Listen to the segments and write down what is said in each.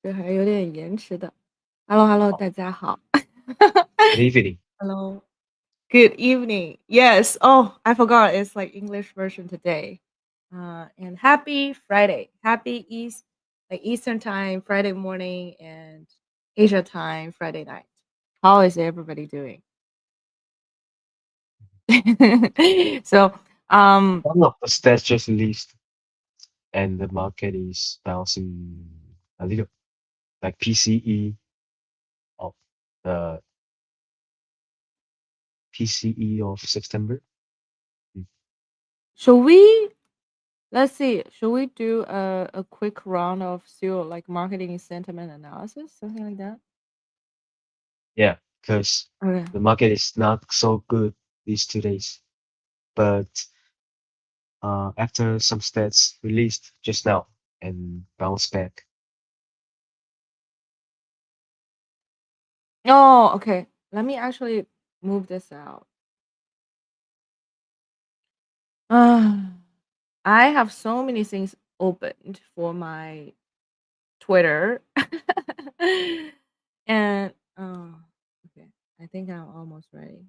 这还有点延迟的。Hello Hello，Oh, 大家好。good evening. Hello. Good evening. Yes. Oh, I forgot. It's like English version today. And happy Friday. Happy Eastern time Friday morning and Asia time Friday night. How is everybody doing? so um One of the stats just released, and the market is bouncing a little, like PCE of the PCE of September. Mm. should we let's see, should we do a quick round of still like marketing sentiment analysis, something like that? Yeah, because Okay. the market is not so good these 2 days. But after some stats released just now and bounce back. Oh, okay. Let me actually move this out. Uh, I have so many things opened for my Twitter. and okay. I think I'm almost ready.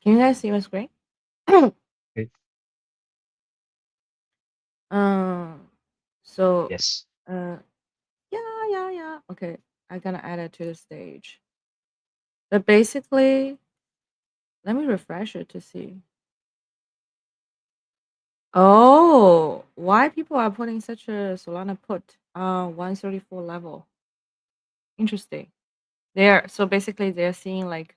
Can you guys see my screen? Okay. um so Yes. uh yeah. Okay. I'm gonna add it to the stage. But basically, let me refresh it to see. Oh, why people are putting such a Solana put 134 level? Interesting. They're seeing like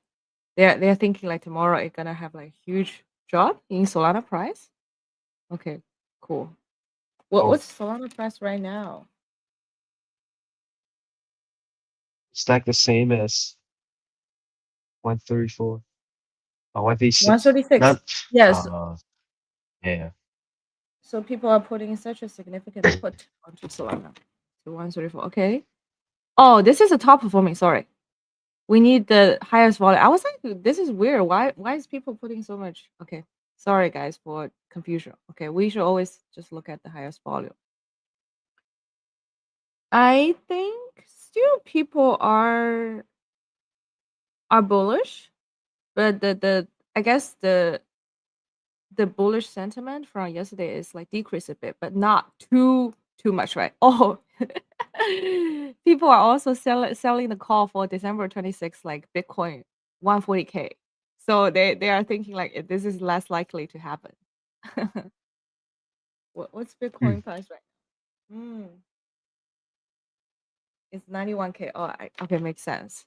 they're thinking like tomorrow it's gonna have like huge drop in Solana price. Okay, cool. Oh, What's Solana price right now? it's like the same as 134 or 136. 136. Not, Yes. uh, yeah. So people are putting such a significant put onto Solana. So 134. Okay. Oh, this is a top performing. Sorry. We need the highest volume. I was like, this is weird. Why is people putting so much? Okay. Sorry guys for confusion. Okay, we should always just look at the highest volume. I think still people are bullish, but the I guess the bullish sentiment from yesterday is like decreased a bit, but not too much, right? Oh, people are also selling the call for December 26th, like Bitcoin 140K. So they are thinking like this is less likely to happen. What's Hmm. Bitcoin price right now? It's 91K. Oh, okay, makes sense.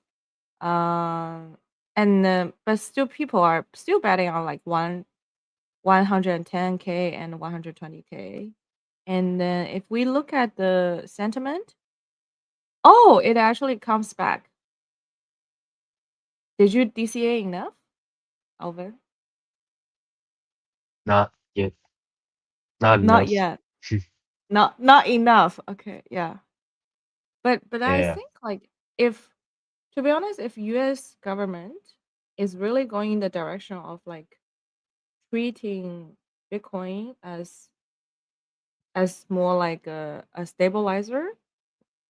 Um, and but still people are still betting on like 110K and 120K. And then if we look at the sentiment, oh, it actually comes back. Did you DCA enough, Alvin? Not yet. Not Not enough. yet. Not enough. Okay, yeah. But I Yeah. think like if to be honest, if US government is really going in the direction of like treating Bitcoin as more like a stabilizer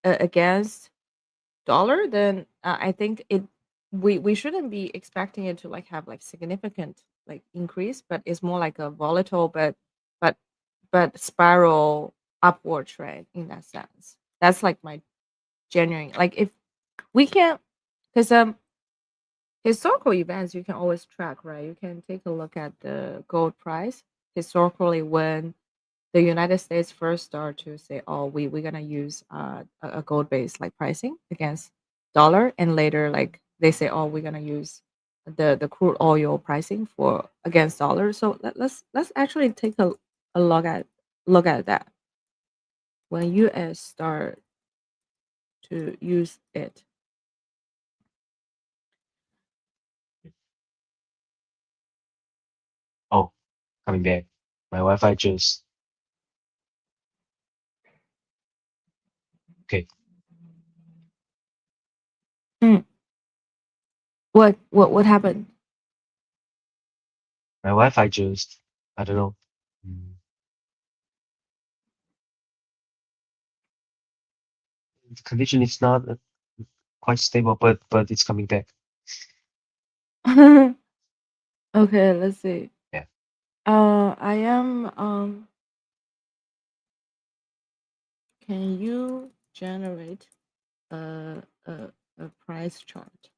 against dollar, then I think we shouldn't be expecting it to like have like significant like increase, but it's more like a volatile but but spiral upward trend in that sense. That's like my genuine like if we can because historical events you can always track, right? You can take a look at the gold price historically when the United States first started to say, "Oh, we're gonna use a gold based like pricing against dollar," and later like they say, "Oh, we're gonna use the crude oil pricing for against dollar." So let's actually take a look at that when US start to use it. Oh, coming back. My Wi-Fi just okay. Mm. What happened? My Wi-Fi just I don't know. Mm, the condition is not quite stable, but it's coming back. Okay, let's see. Yeah. I am can you generate a a price chart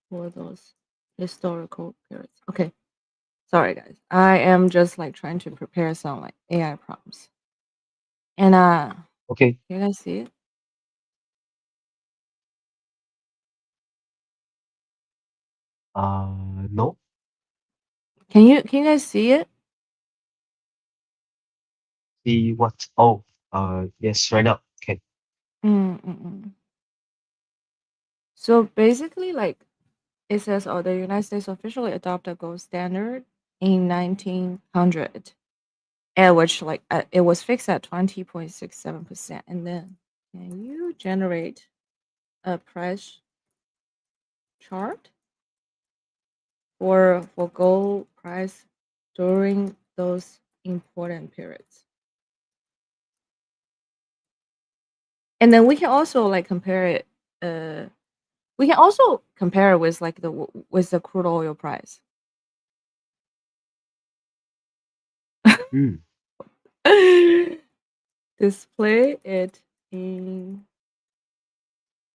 for those historical periods? Okay. Sorry guys. I am just like trying to prepare some like AI prompts. And Okay. can you guys see it? No. Can you guys see it? See what? Oh, yes, right now. Okay. Mm. So basically like it says, oh, the United States officially adopted gold standard in 1900, at which like it was fixed at 20.67%. And then can you generate a price chart for gold price during those important periods? And then we can also like compare it. Uh, we can also compare it with like with the crude oil price. Hmm. Display it in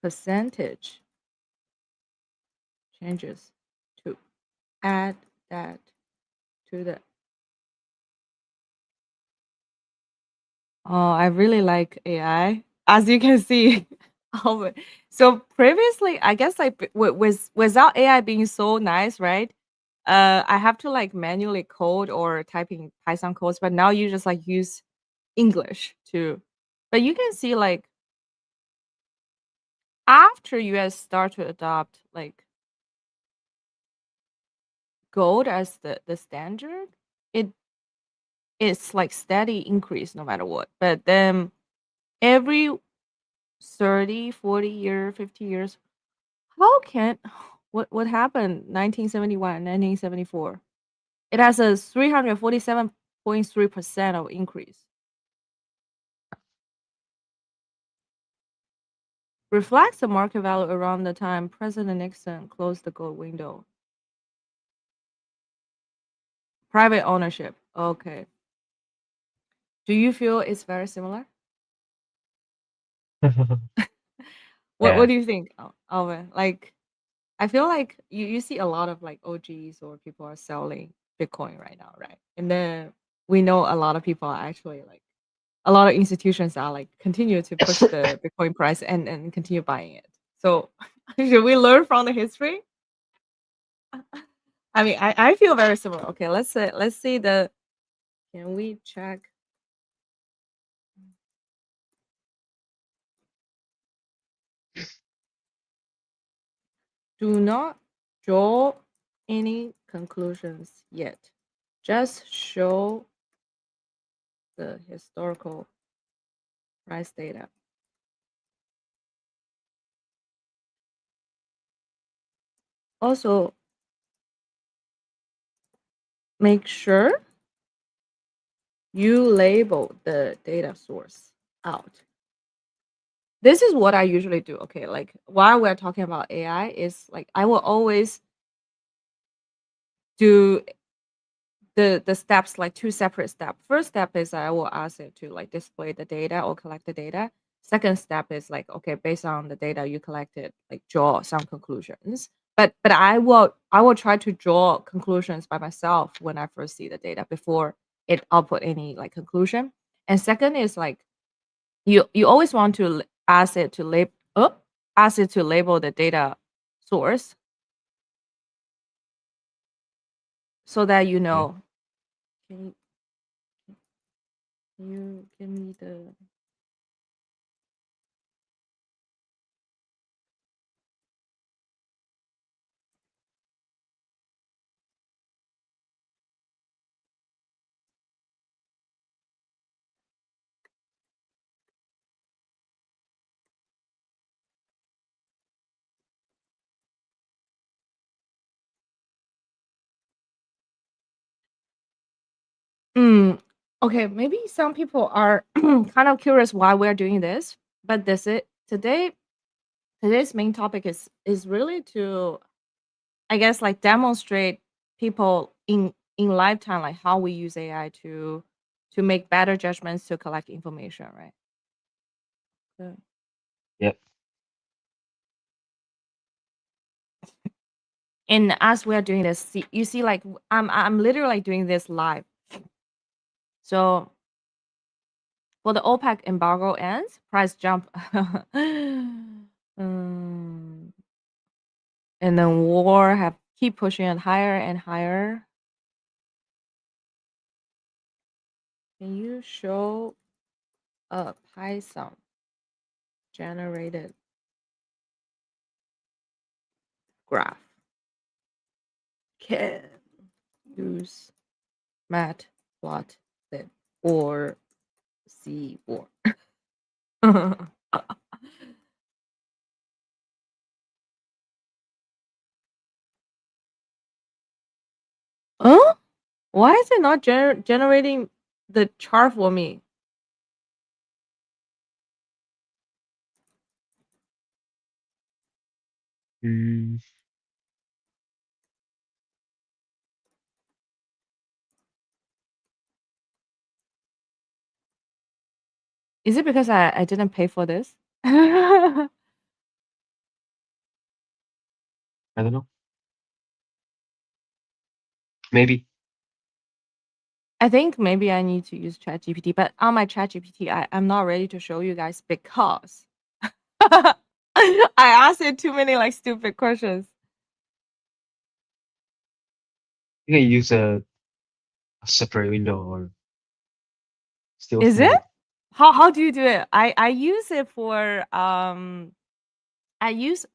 percentage changes to add that to the. Oh, I really like AI, as you can see. Oh, so previously, I guess like without AI being so nice, right? I have to like manually code or type in Python codes, but now you just like use English to. But you can see like after US start to adopt like gold as the standard, it it's like steady increase no matter what. But then every 30, 40 year, 50 years, how can what happened 1971, 1974? It has a 347.3% of increase. Reflects the market value around the time President Nixon closed the gold window. Private ownership. Okay. Do you feel it's very similar? What Yeah. do you think, Alvin? Like I feel like you see a lot of like OGs or people are selling Bitcoin right now, right? And then we know a lot of people are actually like a lot of institutions are like continue to push the Bitcoin price and continue buying it. So should we learn from the history? I mean, I feel very similar. Okay, let's see the can we check? Do not draw any conclusions yet. Just show the historical price data. Also, make sure you label the data source out. This is what I usually do. Okay, like while we're talking about AI, is like I will always do the steps like two separate steps. First step is I will ask it to like display the data or collect the data. Second step is like okay, based on the data you collected, like draw some conclusions. But I will try to draw conclusions by myself when I first see the data before it output any like conclusion. And second is like you always want to ask it to ask it to label the data source so that you Yeah. know. Can you give me the Mm, okay, maybe some people are kind of curious why we're doing this. but this it today today's main topic is really to, I guess, like demonstrate people in lifetime, like how we use AI to make better judgments to collect information, right? Yeah. Yep. And as we are doing this, you see, like I'm literally doing this live. So for the OPEC embargo ends, price jump, um, and then war have keep pushing it higher and higher. Can you show a Python generated graph? Can use matplot or C4. Huh? Why is it not generating the chart for me? Mm, Is it because I didn't pay for this? I I don't know. Maybe. think maybe I need to use ChatGPT, but on my ChatGPT, I'm not ready to show you guys because I asked it too many like stupid questions. You can use a separate window or stealth Is it? mode. How do you do it? I use it for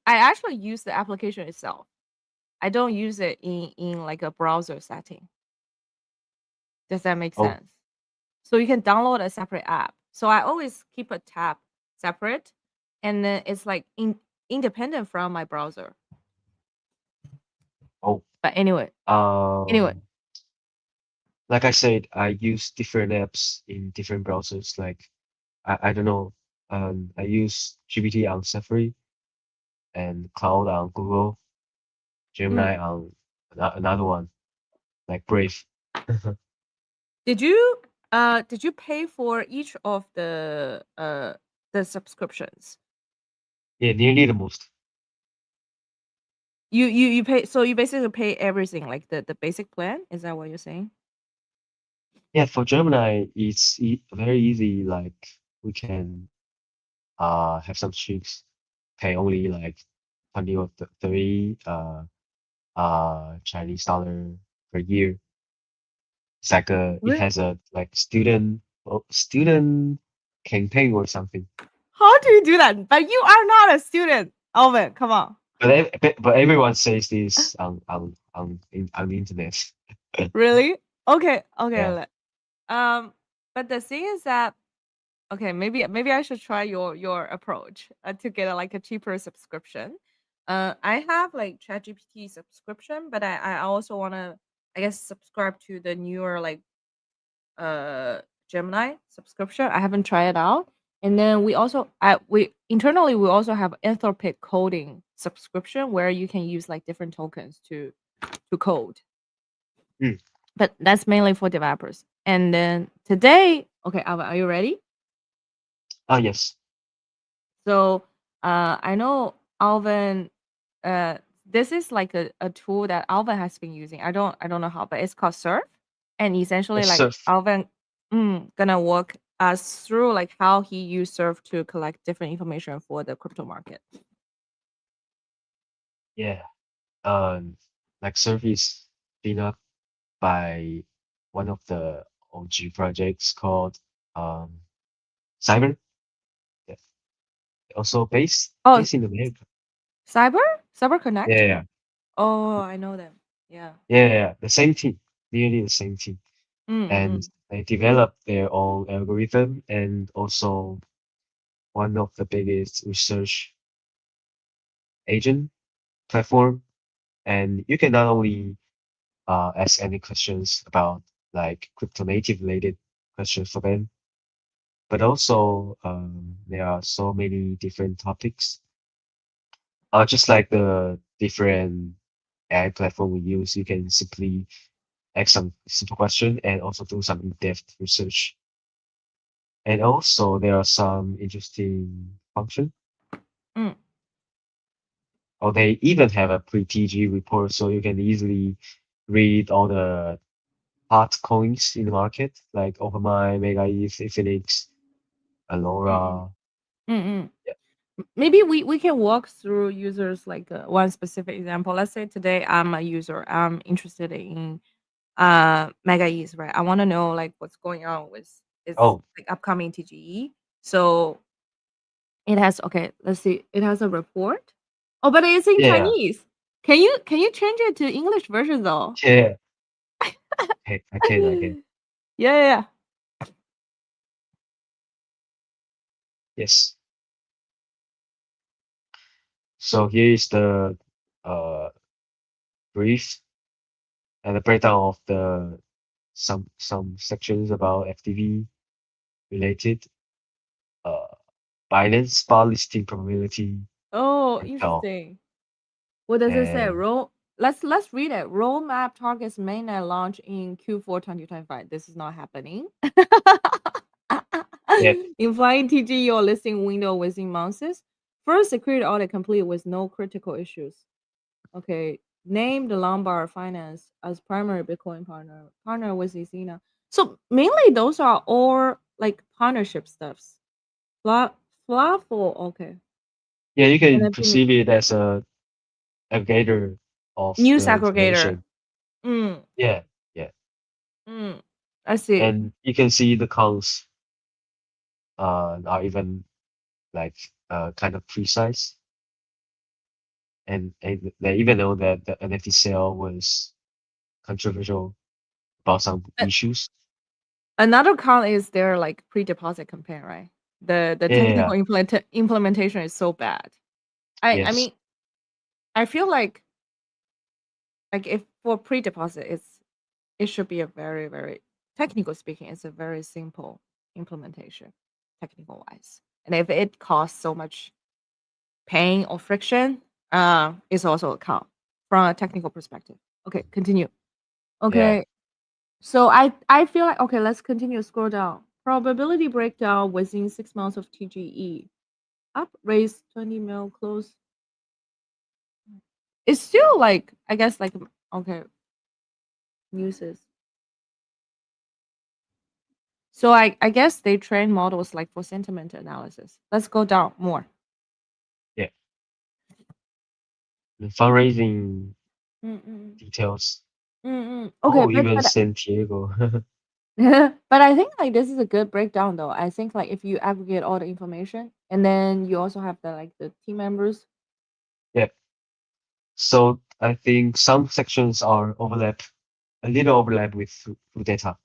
I actually use the application itself. I don't use it in like a browser setting. Does that make Oh, sense? So you can download a separate app. So I always keep a tab separate, and then it's like independent from my browser. oh. But anyway, Um, like I said, I use different apps in different browsers. Like I don't know. I use GPT on Safari and Cloud on Google, Gemini mm. on another one, like Brave. Did you pay for each of the subscriptions? Yeah, nearly the most. You pay, so you basically pay everything, like the basic plan? Is that what you're saying? Yeah, for Gemini, it's very easy. Like we can have some tricks, pay only like 20 or 30 Chinese dollar per year. It's like it Really? has a like student campaign or something. How do you do that? But you are not a student, Alvin. Come on. But everyone says this on the internet. Really? Okay, okay. Yeah. But the thing is that, okay, maybe I should try your approach to get a, like a cheaper subscription. I have like ChatGPT subscription, but I also want to, I guess, subscribe to the newer like uh Gemini subscription. I haven't tried it out. And then we internally we also have Anthropic coding subscription where you can use like different tokens to code. Mm. But that's mainly for developers. And then today, okay, Alva, are you ready? Ah, yes. So I know Alvin, uh this is like a tool that Alvin has been using. I don't know how, but it's called Surf. And essentially like Surf. Alvin gonna walk us through like how he used Surf to collect different information for the crypto market. Yeah. Um, like Surf is been up by one of the OG projects called um Cyber. Yeah. Also Oh, based in America. Cyber? Cyber Yeah, Connect? yeah, Oh, I know them. Yeah. yeah, yeah. The same team, nearly the same team, and Mm-mm. they developed their own algorithm and also one of the biggest research agent platform. And you can not only ask any questions about like crypto native related questions for them, but also there are so many different topics. Just like the different AI platform we use, you can simply ask some simple question and also do some in-depth research. And also there are some interesting function, Mm, or they even have a pre-TG report, so you can easily read all the hot coins in the market, like OpenMine, Mega ETH, Phoenix, mm, Alora. mm, mm. Yeah. Maybe we can walk through users like one specific example. Let's say today I'm a user. I'm interested in Mega East, right? I want to know like what's going on with its Oh, like upcoming TGE. So it has okay. Let's see. It has a report. Oh, but it's in yeah, Chinese. Can you change it to English version though? yeah. Hey, I can. Yeah, yeah, yeah. Yes. So here is the uh brief and the breakdown of the some sections about FTV related uh Binance spot listing probability Oh, and so interesting. What does it say? and Roll. Let's read it. Roadmap targets mainnet launch in Q4 2025. This is not happening. yeah, Implying TGE or listing window within months. First security audit complete with no critical issues. Okay. Name the Lombard Finance as primary Bitcoin partner. Partner with Ethereum. So mainly those are all like partnership stuffs. Fla Flaffle, okay. yeah, you And can then perceive it as a aggregator of news the aggregator. information. Mm, Yeah, yeah. mm. I see. And you can see the counts are even like kind of precise, and they even know that the NFT sale was controversial about some A- issues. Another con is their like pre-deposit campaign, right? The Yeah, yeah, technical implementation is so bad. I yes, mean, I feel like if for pre-deposit it should be a very, very technical speaking, it's a very simple implementation, technical wise. And if it costs so much pain or friction, it's also a con from a technical perspective. Okay, continue. yeah, Okay, so I feel like okay, let's continue scroll down. Probability breakdown within 6 months of TGE. Up raise 20 mil close. It's still like I guess like okay, uses. So I guess they train models like for sentiment analysis. Let's go down more. yeah. The fundraising Mm-mm. details. Mm-mm. Okay, Oh, but even but San Diego. but I think like this is a good breakdown though. I think like if you aggregate all the information and then you also have the like the team members. Yeah. So I think some sections are overlap, a little overlap with root data.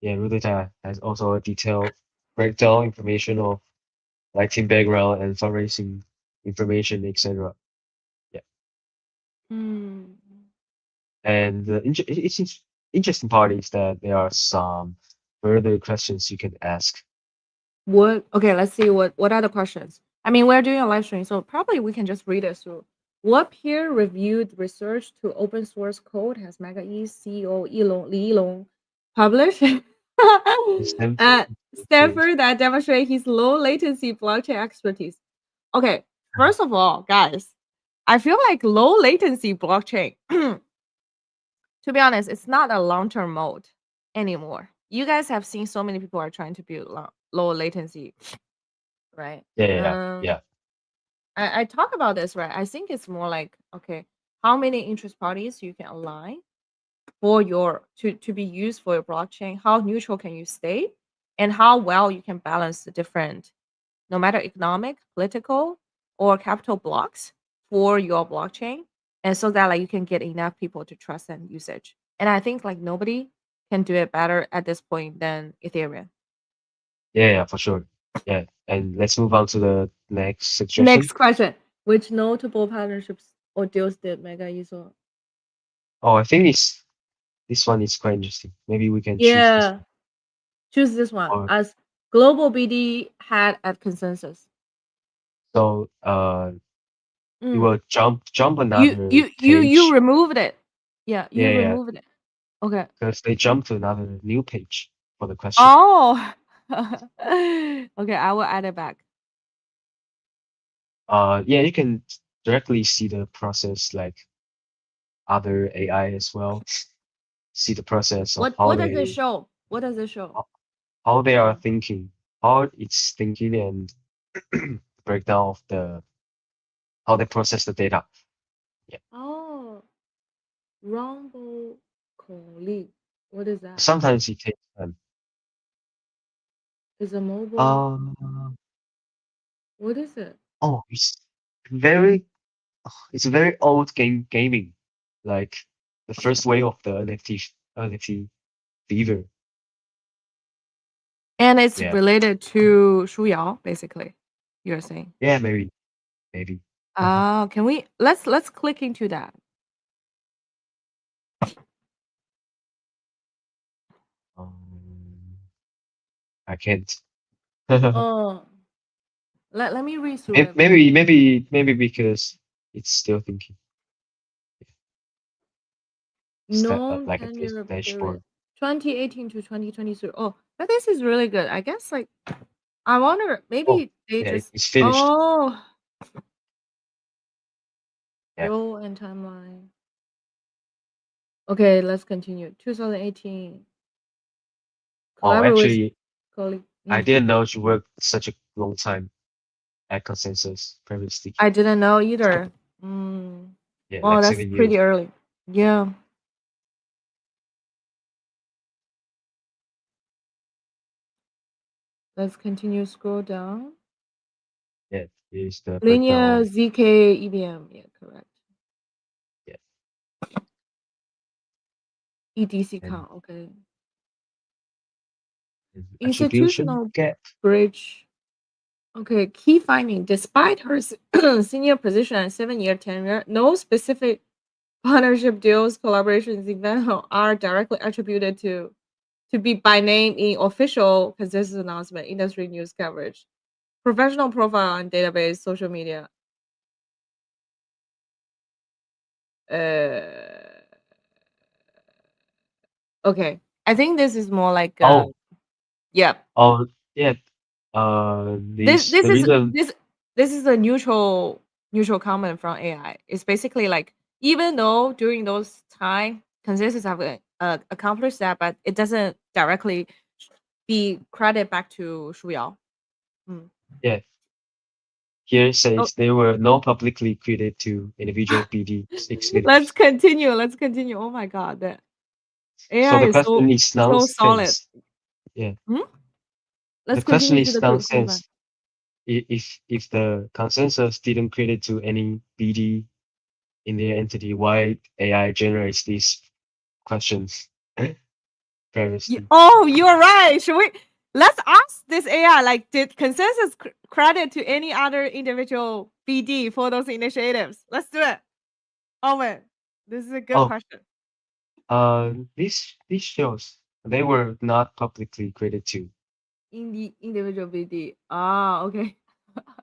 Yeah, root data has also a detailed breakdown information of like team background and fundraising information, etc. Yeah. Mm. And it's interesting part is that there are some further questions you can ask. What? Okay, let's see what are the questions. I mean, we're doing a live stream, so probably we can just read it through. What peer-reviewed research to open source code has Mega E CEO Elon Li Long published And Stanford, at okay. Stanford that demonstrate his low latency blockchain expertise? Okay, first of all, guys, I feel like low latency blockchain. To be honest, it's not a long-term mode anymore. You guys have seen so many people are trying to build low latency, right? Yeah, yeah, yeah, Um, yeah, I talk about this, right? I think it's more like, okay, how many interest parties you can align for your to be used for your blockchain? How neutral can you stay? And how well you can balance the different, no matter economic, political, or capital blocks for your blockchain, and so that like you can get enough people to trust and usage. And I think like nobody can do it better at this point than Ethereum. yeah, yeah, for sure. Yeah, and let's move on to the next suggestion. Next question: which notable partnerships or deals did Mega use? Oh, I think this one is quite interesting. Maybe we can choose this Yeah, choose this one one. Or as Global BD had at consensus. So you Mm. will jump You another you you you page. removed it. Yeah, you Yeah, yeah, removed it. Okay. because they jump to another new page for the question. Oh. Okay, I will add it back. Yeah, you can directly see the process like other AI as well. See the process of What does it show? What does it show? ho- how they are Oh. thinking, how it's thinking, and breakdown of the how they process the data. Yeah, Oh, Rumble colleague. What is that? sometimes it takes time. Is a mobile. Uh, What is it? oh, very it's very old gaming, like the first wave of the NFT fever. And it's Yeah, related to Shu Yao, basically. You're saying. yeah, maybe. Can we let's click into that. Um, I can't. Oh, let me read through May- it. Maybe, maybe because it's still thinking. It's that Known like a tenure period. dashboard. 2018 to 2023. Oh, but this is really good. I guess like I wonder Oh, maybe they yeah, just it's finished. oh Yeah. role and timeline. Okay, let's continue. 2018. Oh, Collaborate with actually, colleague. I didn't know you worked such a long time at Consensus previously. I didn't know either. Mm. Yeah, Oh, like that's 7 years. pretty early. Yeah. Let's continue. Scroll down. Yeah, here's the breakdown Linear of ZK EVM. Yeah, correct. yeah EDC and, count. Okay. and attribution Institutional gap. bridge. Okay. Key finding. Despite her senior position and 7-year tenure, no specific partnership deals, collaborations, event are directly attributed to be by name in official consensus announcement, industry news coverage, professional profile and database, social media. Uh, okay. I think this is more like Oh, yeah. oh, yeah. This This this the is reason. this this is a neutral comment from AI. It's basically like even though during those time consensus have accomplished that, but it doesn't directly be credit back to Shu Yao. Mm. Yeah, here Oh, says there were no publicly credited to individual BD let's executives. continue. Let's continue. Oh my god, the So AI the is question is so solid. nonsense. Yeah, Hmm? the Let's question continue to is the quick. nonsense. If the consensus didn't credit to any BD in their entity, why AI generates these questions previously? Oh, you're right. Should we let's ask this AI like did consensus credit to any other individual BD for those initiatives? Let's do it. Oh man, this is a good Oh, question. this shows they were not publicly credited to. In the individual BD. Ah, okay.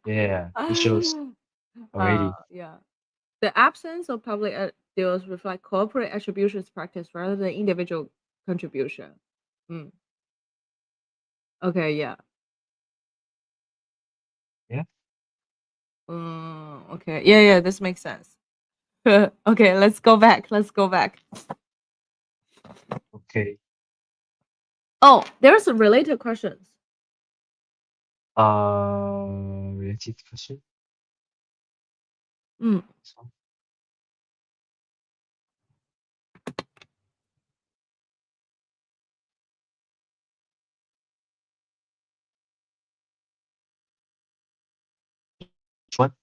Yeah, this shows already. Yeah. The absence of public deals reflect corporate attributions practice rather than individual contribution. Mm. Okay, yeah. Yeah. Okay. Yeah, this makes sense. Okay, let's go back. Let's go back. Okay. Oh, there's some related questions. Related question. Mm. So, which one?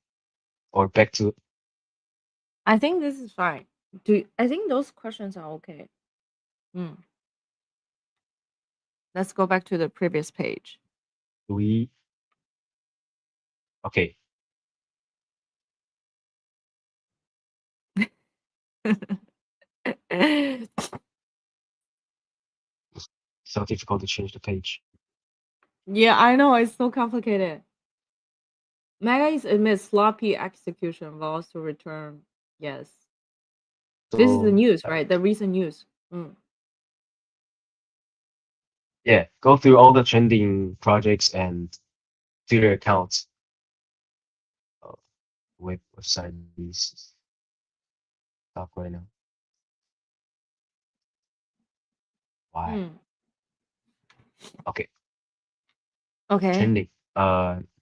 Or back to I think this is fine. Do I think those questions are okay. Mm. Let's go back to the previous page. we? Okay. So difficult to change the page. Yeah, I know it's so complicated. Mega admits sloppy execution vows to return. Yes, this is the So news, right? The recent news. Mm. yeah, go through all the trending projects and Twitter accounts uh, with website is stuck right now. Why? Mm. Okay, Okay. trending.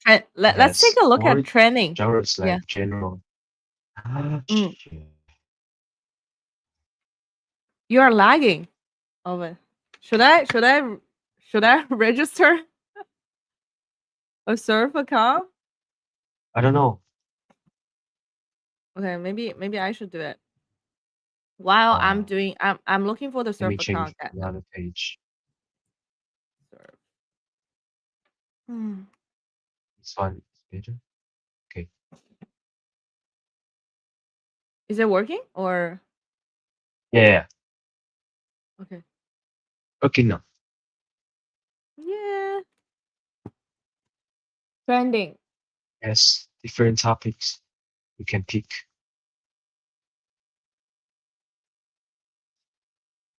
It Let's take has a look at four trending. genres Yeah. like general. Ah, Mm. shit. You are lagging. Of it. Should I register a surf account? I don't know. Okay, maybe I should do it. While I'm Uh, doing I'm looking for the Let me surf change account that another page. surf. Hmm. This one is better. Okay. Is it working or Yeah, yeah. okay? Okay, now. Yeah. Trending. Yes, different topics you can pick.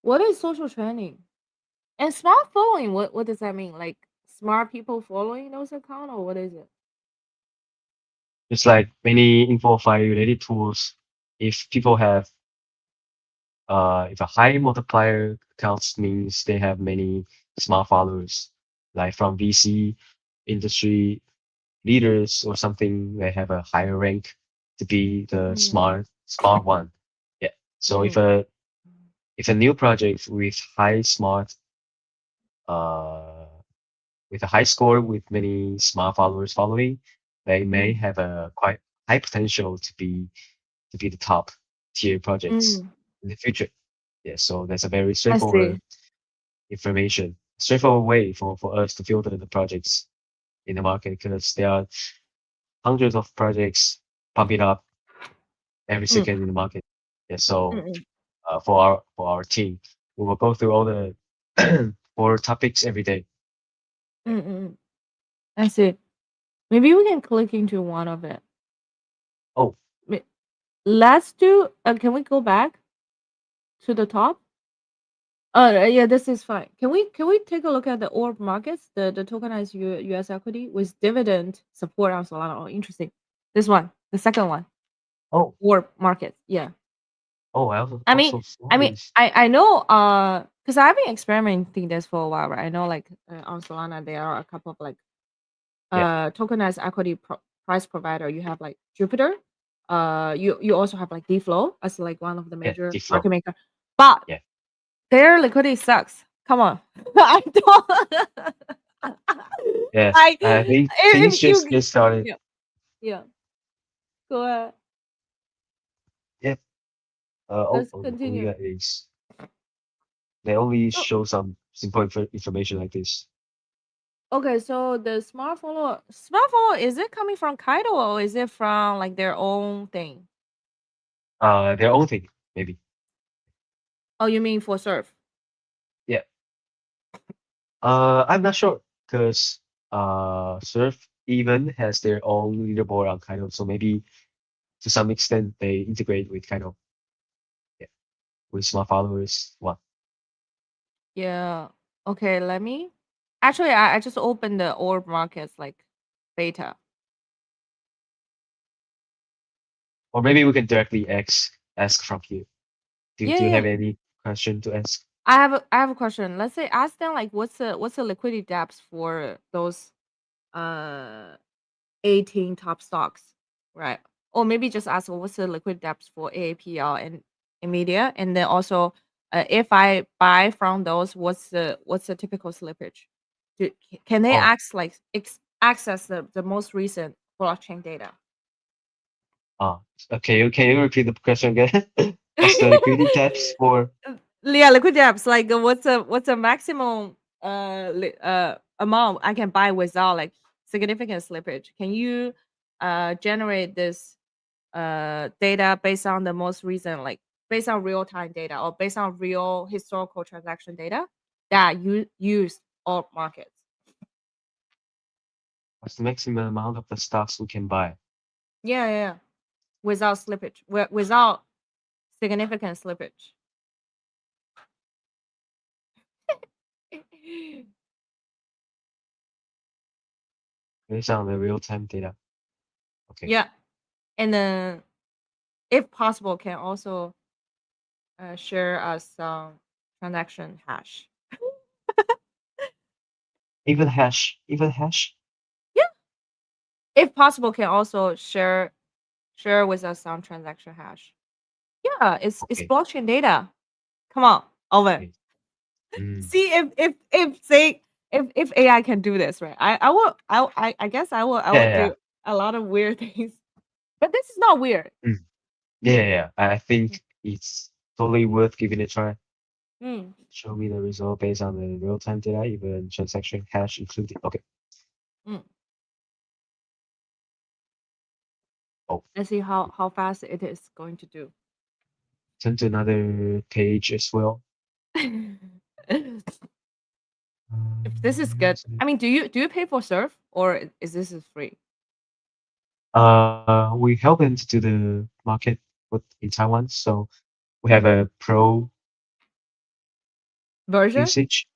What is social trending? And smart following, what does that mean? Like smart people following those account or what is it? It's like many info file related tools. If people have if a high multiplier accounts means they have many smart followers, like from VC industry leaders or something, they have a higher rank to be the Mm, smart one. Yeah. So mm, if a new project uh with a high score with many smart followers following, they may mm, have a quite high potential to be the top tier projects mm. in the future. Yeah, so that's a very I see. straightforward way for us to filter the projects in the market because there are hundreds of projects pumping up every Mm, second in the market. Yeah, mm, so mm, for our team, we will go through all the four topics every day. Yeah. mm, mm. I see. Maybe we can click into one of it. Oh, Ma- Let's do. Can we go back to the top? Yeah, this is fine. Can we take a look at the orb markets, the tokenized U.S. equity with dividend support on Solana? Oh, interesting. This one, the second one, oh, orb markets. Yeah. oh! I mean, Also saw I mean, this. I know, because I've been experimenting this for a while, right? I know, like on Solana, there are a couple of like Yeah, tokenized equity price provider. You have like Jupiter. You also have like DFlow as like one of the yeah, major deep flow. market maker, but Yeah, their liquidity sucks. Come on, I don't. yeah. I I think things if just you get started. yeah yeah go ahead. Yeah. Let's continue. Omega is they only So show some simple information like this. okay, so the smart follower, is it coming from Kaido or is it from like their own thing? Their own thing maybe. Oh, you mean for Surf? Yeah. I'm not sure because Surf even has their own leaderboard on Kaido, so maybe to some extent they integrate with Kaido, yeah, with smart followers. One, Yeah. Okay, let me. Actually, I just opened the orb markets like beta. or maybe we can directly ask from here. Yeah, Do you yeah. have any question to ask? I have a question. Let's say ask them like what's the liquidity depth for those uh 18 top stocks, right? Or maybe just ask what's the liquid depth for AAPL and Nvidia, and then also if I buy from those, what's the typical slippage? Can they Oh, access the most recent blockchain data? uh, okay. Can you repeat the question again? What's the liquidity depth for? Yeah, liquid depth. Like, what's a maximum amount I can buy without like significant slippage? Can you generate this data based on the most recent, like based on real time data or based on real historical transaction data that you use all markets? What's the maximum amount of the stocks we can buy? Yeah, yeah, yeah. Without slippage, without significant slippage. Based on the real-time data. Okay. Yeah, and then if possible, can also share us some transaction hash. Even hash? Yeah, if possible, can also share with us some transaction hash. Yeah, it's Okay. blockchain data. Come on, Owen. Okay. Mm. See if say if AI can do this, right? I will I guess I Yeah, will yeah, yeah. do a lot of weird things, but this is not weird. Mm. Yeah, yeah, yeah. I think it's totally worth giving it a try. Mm, Show me the result based on the real-time data, even transaction hash included. Okay. mm. Oh, Let's see how fast it is going to do. turn to another page as well. If this is good, I mean, do you pay for Surf or is this is free We help into the market in Taiwan, so we have a pro version? usage.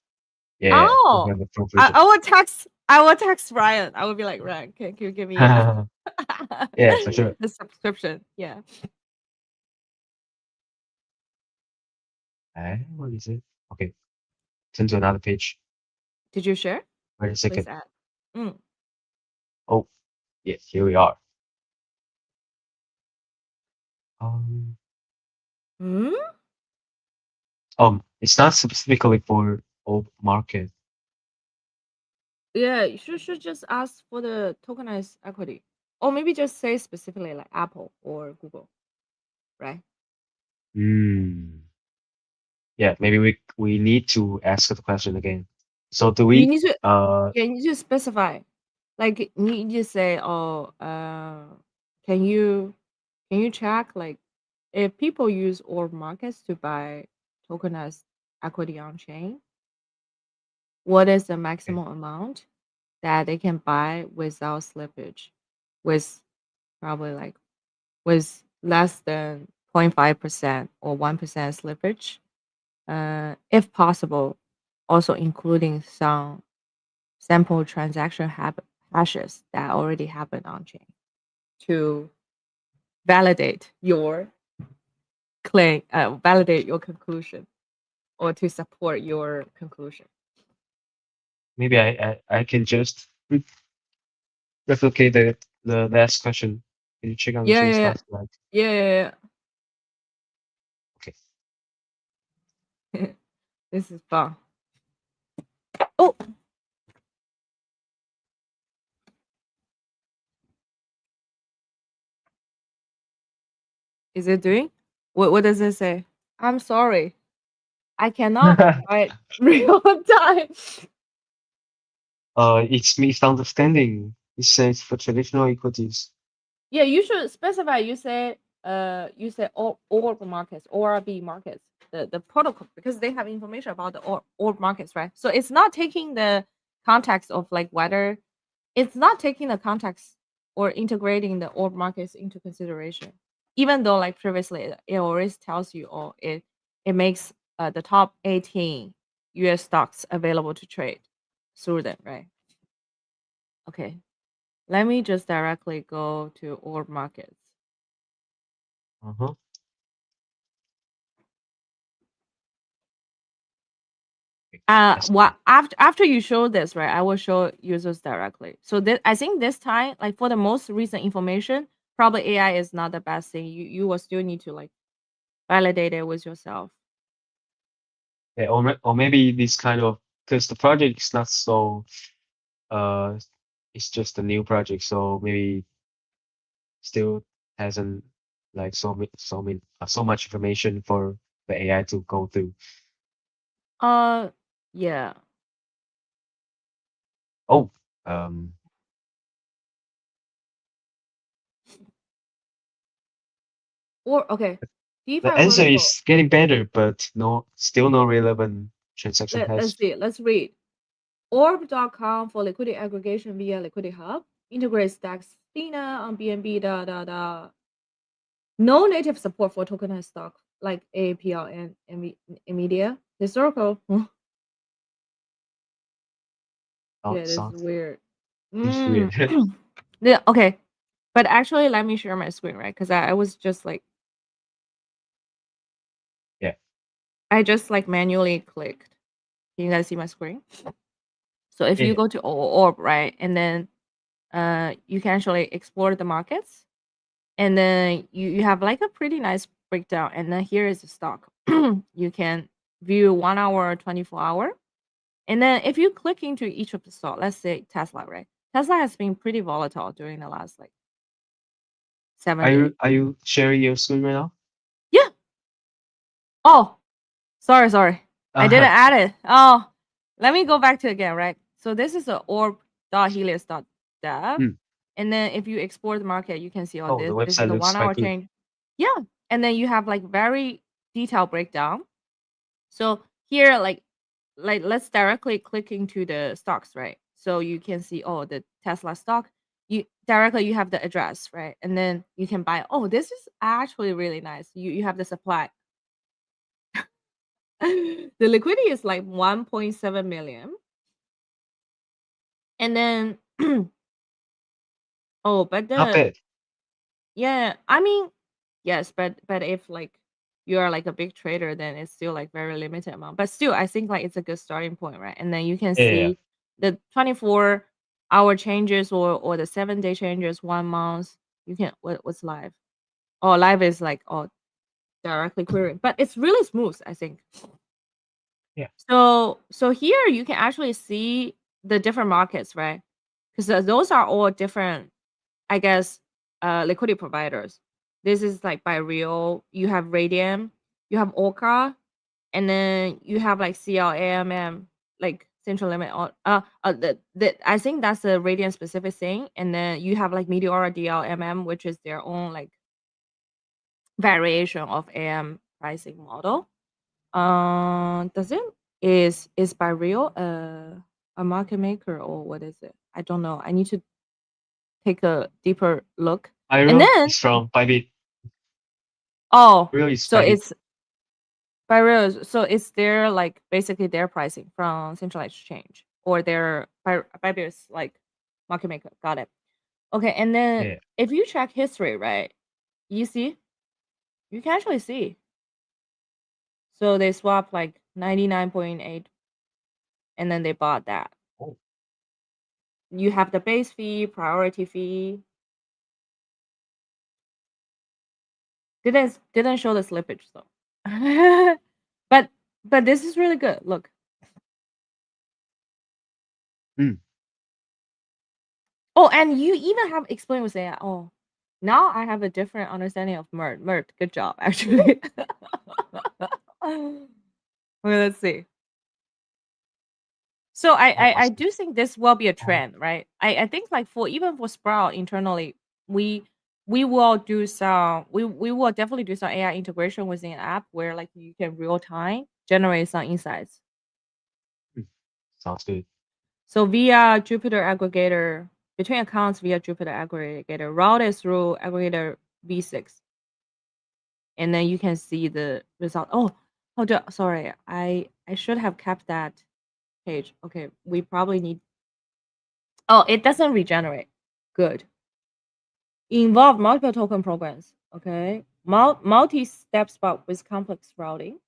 Yeah, we Oh, have a pro version. I will text Ryan. I will be like, Ryan, can you give me Yeah, for sure. the subscription? Yeah. What is it? Okay, turn to another page. Did you share? Wait a Please second. add. Mm. Oh, yeah, here we are. Um, Hmm? it's not specifically for old market. Yeah, you should just ask for the tokenized equity. Or maybe just say specifically like Apple or Google, right? Hmm. Yeah, maybe we need to ask the question again. So do You we need to uh yeah, you need to specify. Like you need to say, oh, can you can you check like if people use orb markets to buy tokenized equity on chain, what is the okay, maximum amount that they can buy without slippage? With probably like with less than 0.5% or 1% slippage, if possible, also including some sample transaction hashes that already happened on chain to validate your claim, validate your conclusion or to support your conclusion. maybe I can just replicate the last question. Can you check on the Yeah, chain yeah, stocks? Like, yeah, yeah, okay. yeah. This is fun. Oh, is it doing? What does it say? I'm sorry. I cannot write real time. It's misunderstanding. It says for traditional equities. Yeah, you should specify. You say orb markets, ORB markets, the protocol because they have information about the orb markets, right? So it's not taking the context of like whether it's not taking the context or integrating the orb markets into consideration. Even though like previously it always tells you, oh, it makes the top 18 US stocks available to trade through them, right? Okay, let me just directly go to orb markets. Uh-huh. Okay. That's What good. after you show this, right? I will show users directly. So this, I think this time, like for the most recent information, probably AI is not the best thing. You will still need to like validate it with yourself. Yeah, or maybe this kind of because the project is not so uh it's just a new project, so maybe still hasn't like so much information for the AI to go through. Uh, yeah. Oh, um, Or okay, the DeFi answer vertical. is getting better, but still no relevant transaction Let's has. see. Let's read. Orb.com for liquidity aggregation via Liquidity Hub. Integrates Stacks Stina on BNB. No native support for tokenized stock like AAPL and Nvidia. Historical. Yeah, this is Sounds weird. seems Mm. weird. Yeah, okay. But actually, let me share my screen, right? Because I was just like, Yeah. I just like manually clicked. Can you guys see my screen? So if you Yeah. go to Orb, right, and then you can actually explore the markets, and then you have like a pretty nice breakdown. And then here is the stock. You can view 1 hour, 24 hour, and then if you click into each of the stock, let's say Tesla, right? Tesla has been pretty volatile during the last like 7 days. Are you sharing your screen right now? Yeah. Oh, sorry, sorry. I didn't Uh-huh. add it. Oh, let me go back to again, right? So this is the orb.helios.dev. Mm. And then if you export the market, you can see all Oh, the this. This is website the looks one quite hour good. change. Yeah. And then you have like very detailed breakdown. So here, like let's directly click into the stocks, right? So you can see, oh, the Tesla stock. You have the address, right? And then you can buy. Oh, this is actually really nice. You have the supply. The liquidity is like 1.7 million. And then oh, but Not the bad. yeah, I mean, yes, but if like you are like a big trader, then it's still like very limited amount. But still, I think like it's a good starting point, right? And then you can Yeah. Yeah. see the 24-hour changes or the 7 day changes, 1 month. You can what's live? Oh, live is like oh directly querying, but it's really smooth, I think. Yeah. So here you can actually see the different markets, right? Because those are all different, I guess, liquidity providers. This is like by real. You have Radium, you have Orca, and then you have like CLAMM, like central limit. I think that's the Radium specific thing. And then you have like Meteora DLMM, which is their own like variation of AM pricing model. Does it is by real a market maker or what is it? I don't know. I need to take a deeper look. And Pyro then is from Bybit. oh, Pyro is so Bybit. it's by real. So it's their like basically their pricing from centralized exchange or their by Bybit's like market maker. Got it. Okay, and then Yeah. if you check history, right? You see, you can actually see. So they swap like 99.8 and then they bought that. Oh. You have the base fee, priority fee. Didn't show the slippage though. but but this is really good. Look. Mm. Oh, and you even have explained with AI. Oh, now I have a different understanding of MERT. MERT, good job, actually. Okay, let's see. So Oh, I awesome. do think this will be a Oh. trend, right? I think like for even for Sprout internally, we we will do some we will definitely do some AI integration within an app where like you can real time generate some insights. Mm. Sounds good. So via Jupyter aggregator between accounts via Jupyter aggregator routed through aggregator V6, and then you can see the result. Oh, sorry, I should have kept that page. Okay, we probably need. Oh, it doesn't regenerate. Good. Involve multiple token programs. Okay. Multi-step spot with complex routing.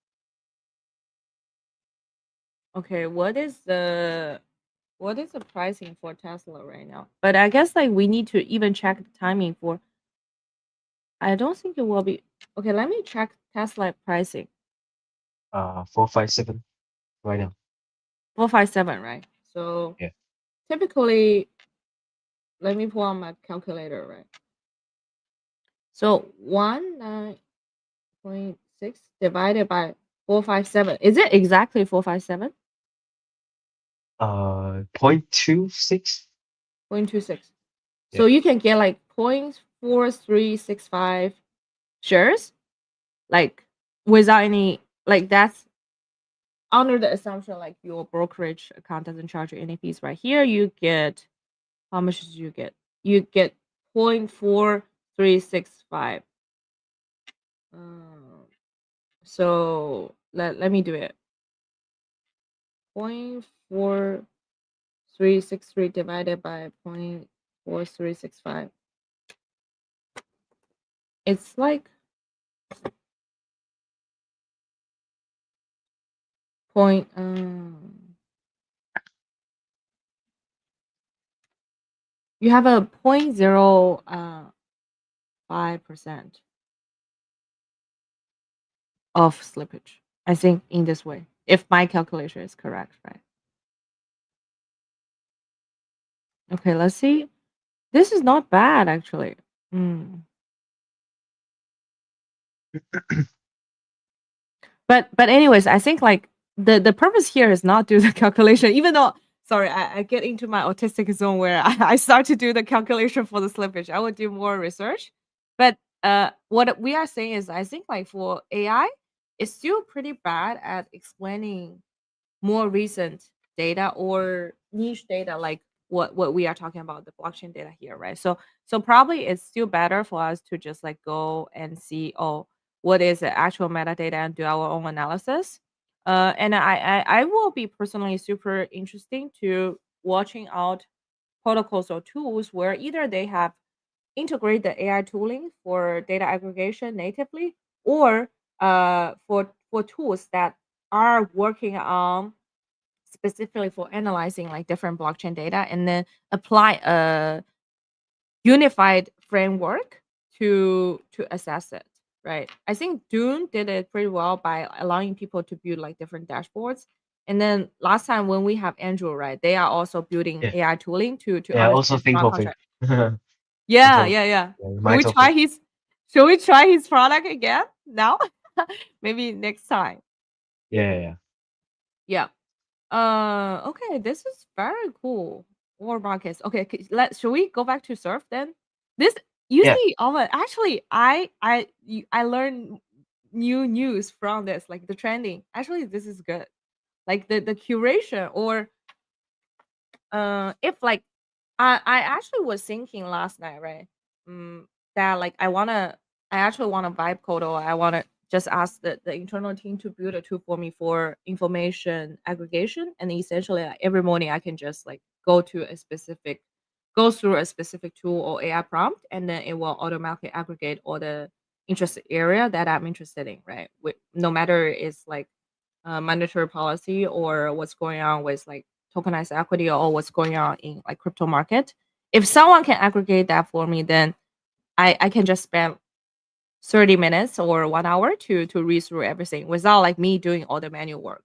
Okay, what is the pricing for Tesla right now? But I guess like we need to even check the timing for I don't think it will be okay. Let me check Tesla pricing. 457 right now. 457, right? So Yeah. typically, let me pull out my calculator, right? So 19.6 divided by 457. Is it exactly 457? 0.26. 0.26. Yeah. So you can get like 0.4365 shares, like without any like that's under the assumption like your brokerage account doesn't charge you any fees, right here you get, how much did you get? You get 0.4365. Um, so let me do it. 0.4363 divided by 0.4365. It's like point you have a 0.05% of slippage. I think in this way, if my calculation is correct, right? Okay, let's see. This is not bad actually. Mm. But anyways, I think like the purpose here is not do the calculation, even though sorry, I get into my autistic zone where I start to do the calculation for the slippage. I would do more research. But what we are saying is I think like for AI, it's still pretty bad at explaining more recent data or niche data like what we are talking about, the blockchain data here, right? So probably it's still better for us to just like go and see, oh, what is the actual metadata and do our own analysis. And I will be personally super interesting to watching out protocols or tools where either they have integrate the AI tooling for data aggregation natively, or for tools that are working on specifically for analyzing like different blockchain data and then apply a unified framework to assess it, right? I think Dune did it pretty well by allowing people to build like different dashboards. And then last time when we have Andrew, right, they are also building Yeah. AI tooling to Yeah, I also understand think smart of it. contract. Yeah, Also, yeah, yeah. yeah, Should we reminds of try it. his should we try his product again now? Maybe next time. Yeah, yeah, yeah. Yeah. Okay, this is very cool. War markets. Okay, let should we go back to surf then? This you Yeah. see, Alvin, actually I learned new news from this, like the trending. Actually, this is good. Like the curation or if like I actually was thinking last night, right? That like I actually wanna vibe code or I wanna just ask the internal team to build a tool for me for information aggregation. And essentially like, every morning I can just like go through a specific tool or AI prompt and then it will automatically aggregate all the interested area that I'm interested in, right? No matter it's like monetary policy or what's going on with like tokenized equity or what's going on in like crypto market. If someone can aggregate that for me, then I can just spend 30 minutes or 1 hour to read through everything without like me doing all the manual work.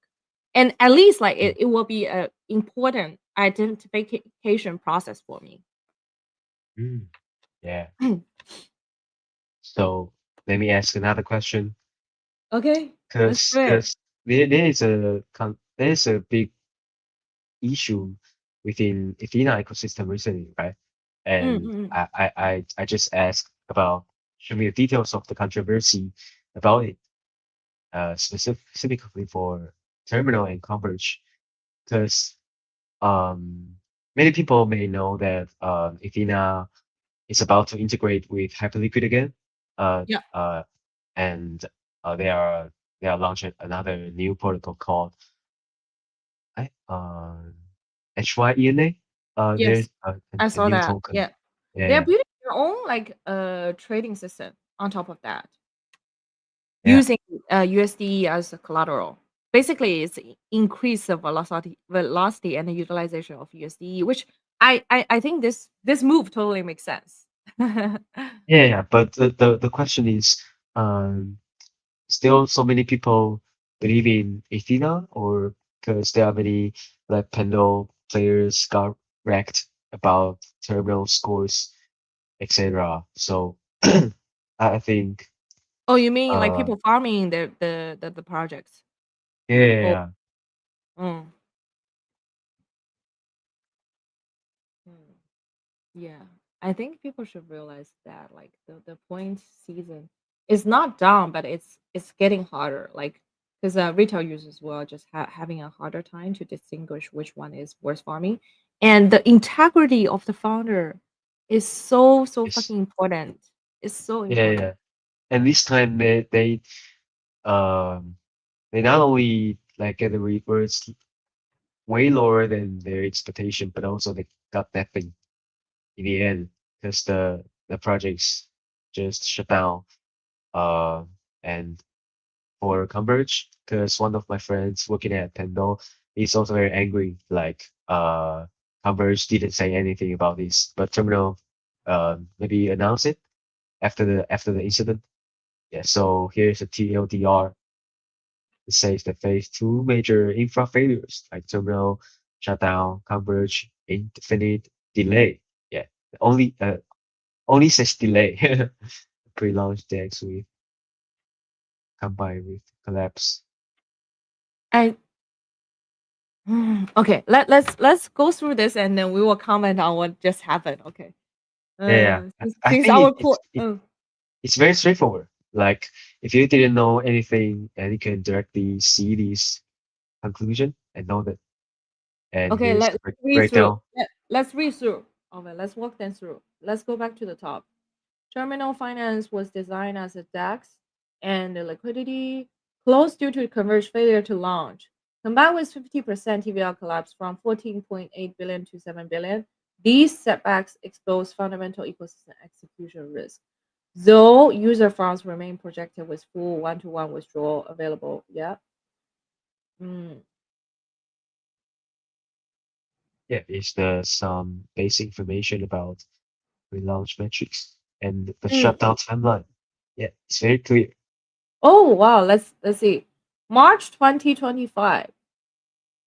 And at least like it will be a important identification process for me. Mm, yeah. So let me ask another question. Okay, let's Cause, do it. cause there is a big issue within Athena ecosystem recently, right? Mm, And mm, mm. I just asked about show me the details of the controversy about it, specifically for terminal and converge, because many people may know that Athena is about to integrate with Hyperliquid again, uh, Yeah. uh, and they are launching another new protocol called I HYENA. Yes, There's I a saw new that. token. Yeah. Yeah, They're yeah, building their own like trading system on top of that, yeah, using USD as a collateral. Basically, it's increase the velocity and the utilization of USD, which I think this move totally makes sense. yeah, yeah. But the question is, um, still so many people believe in Athena, or because there are many like Pendle players got wrecked about terminal scores, etc. So I think, Oh, you mean like uh, people farming the projects? yeah, yeah, Oh, yeah. mm, mm. Yeah, I think people should realize that like the point season is not down, but it's getting harder. Like because retail users will just having a harder time to distinguish which one is worth farming, and the integrity of the founder is so Yes. fucking important. It's so Yeah, important. yeah. And this time um they not only like get the rewards way lower than their expectation, but also they got nothing in the end because the projects just shut down. Uh, and for Converge, because one of my friends working at Pendo is also very angry. Like, Converge didn't say anything about this, but Terminal, maybe announce it after the incident. Yeah. So here's a TLDR. It says that phase two major infra failures like terminal shutdown, Converge, infinite delay. Yeah. Only says delay. Pre-launch decks with combined with collapse. I okay. Let's go through this and then we will comment on what just happened. Okay. Yeah, yeah. I Since think our it's core. it's very straightforward. Like if you didn't know anything and you can directly see these conclusion and know that. And Okay, here's let's the read through. breakdown. Let's read through. Okay, let's walk them through. Let's go back to the top. Terminal finance was designed as a DEX, and the liquidity closed due to Converge failure to launch. Combined with 50% TVL collapse from 14.8 billion to 7 billion, these setbacks expose fundamental ecosystem execution risk. Though user funds remain projected with full one-to-one withdrawal available. Yeah. Mm. Yeah, is the some basic information about relaunch metrics and the Mm. shutdown timeline. Yeah, it's very clear. Oh wow, let's see. March 2025.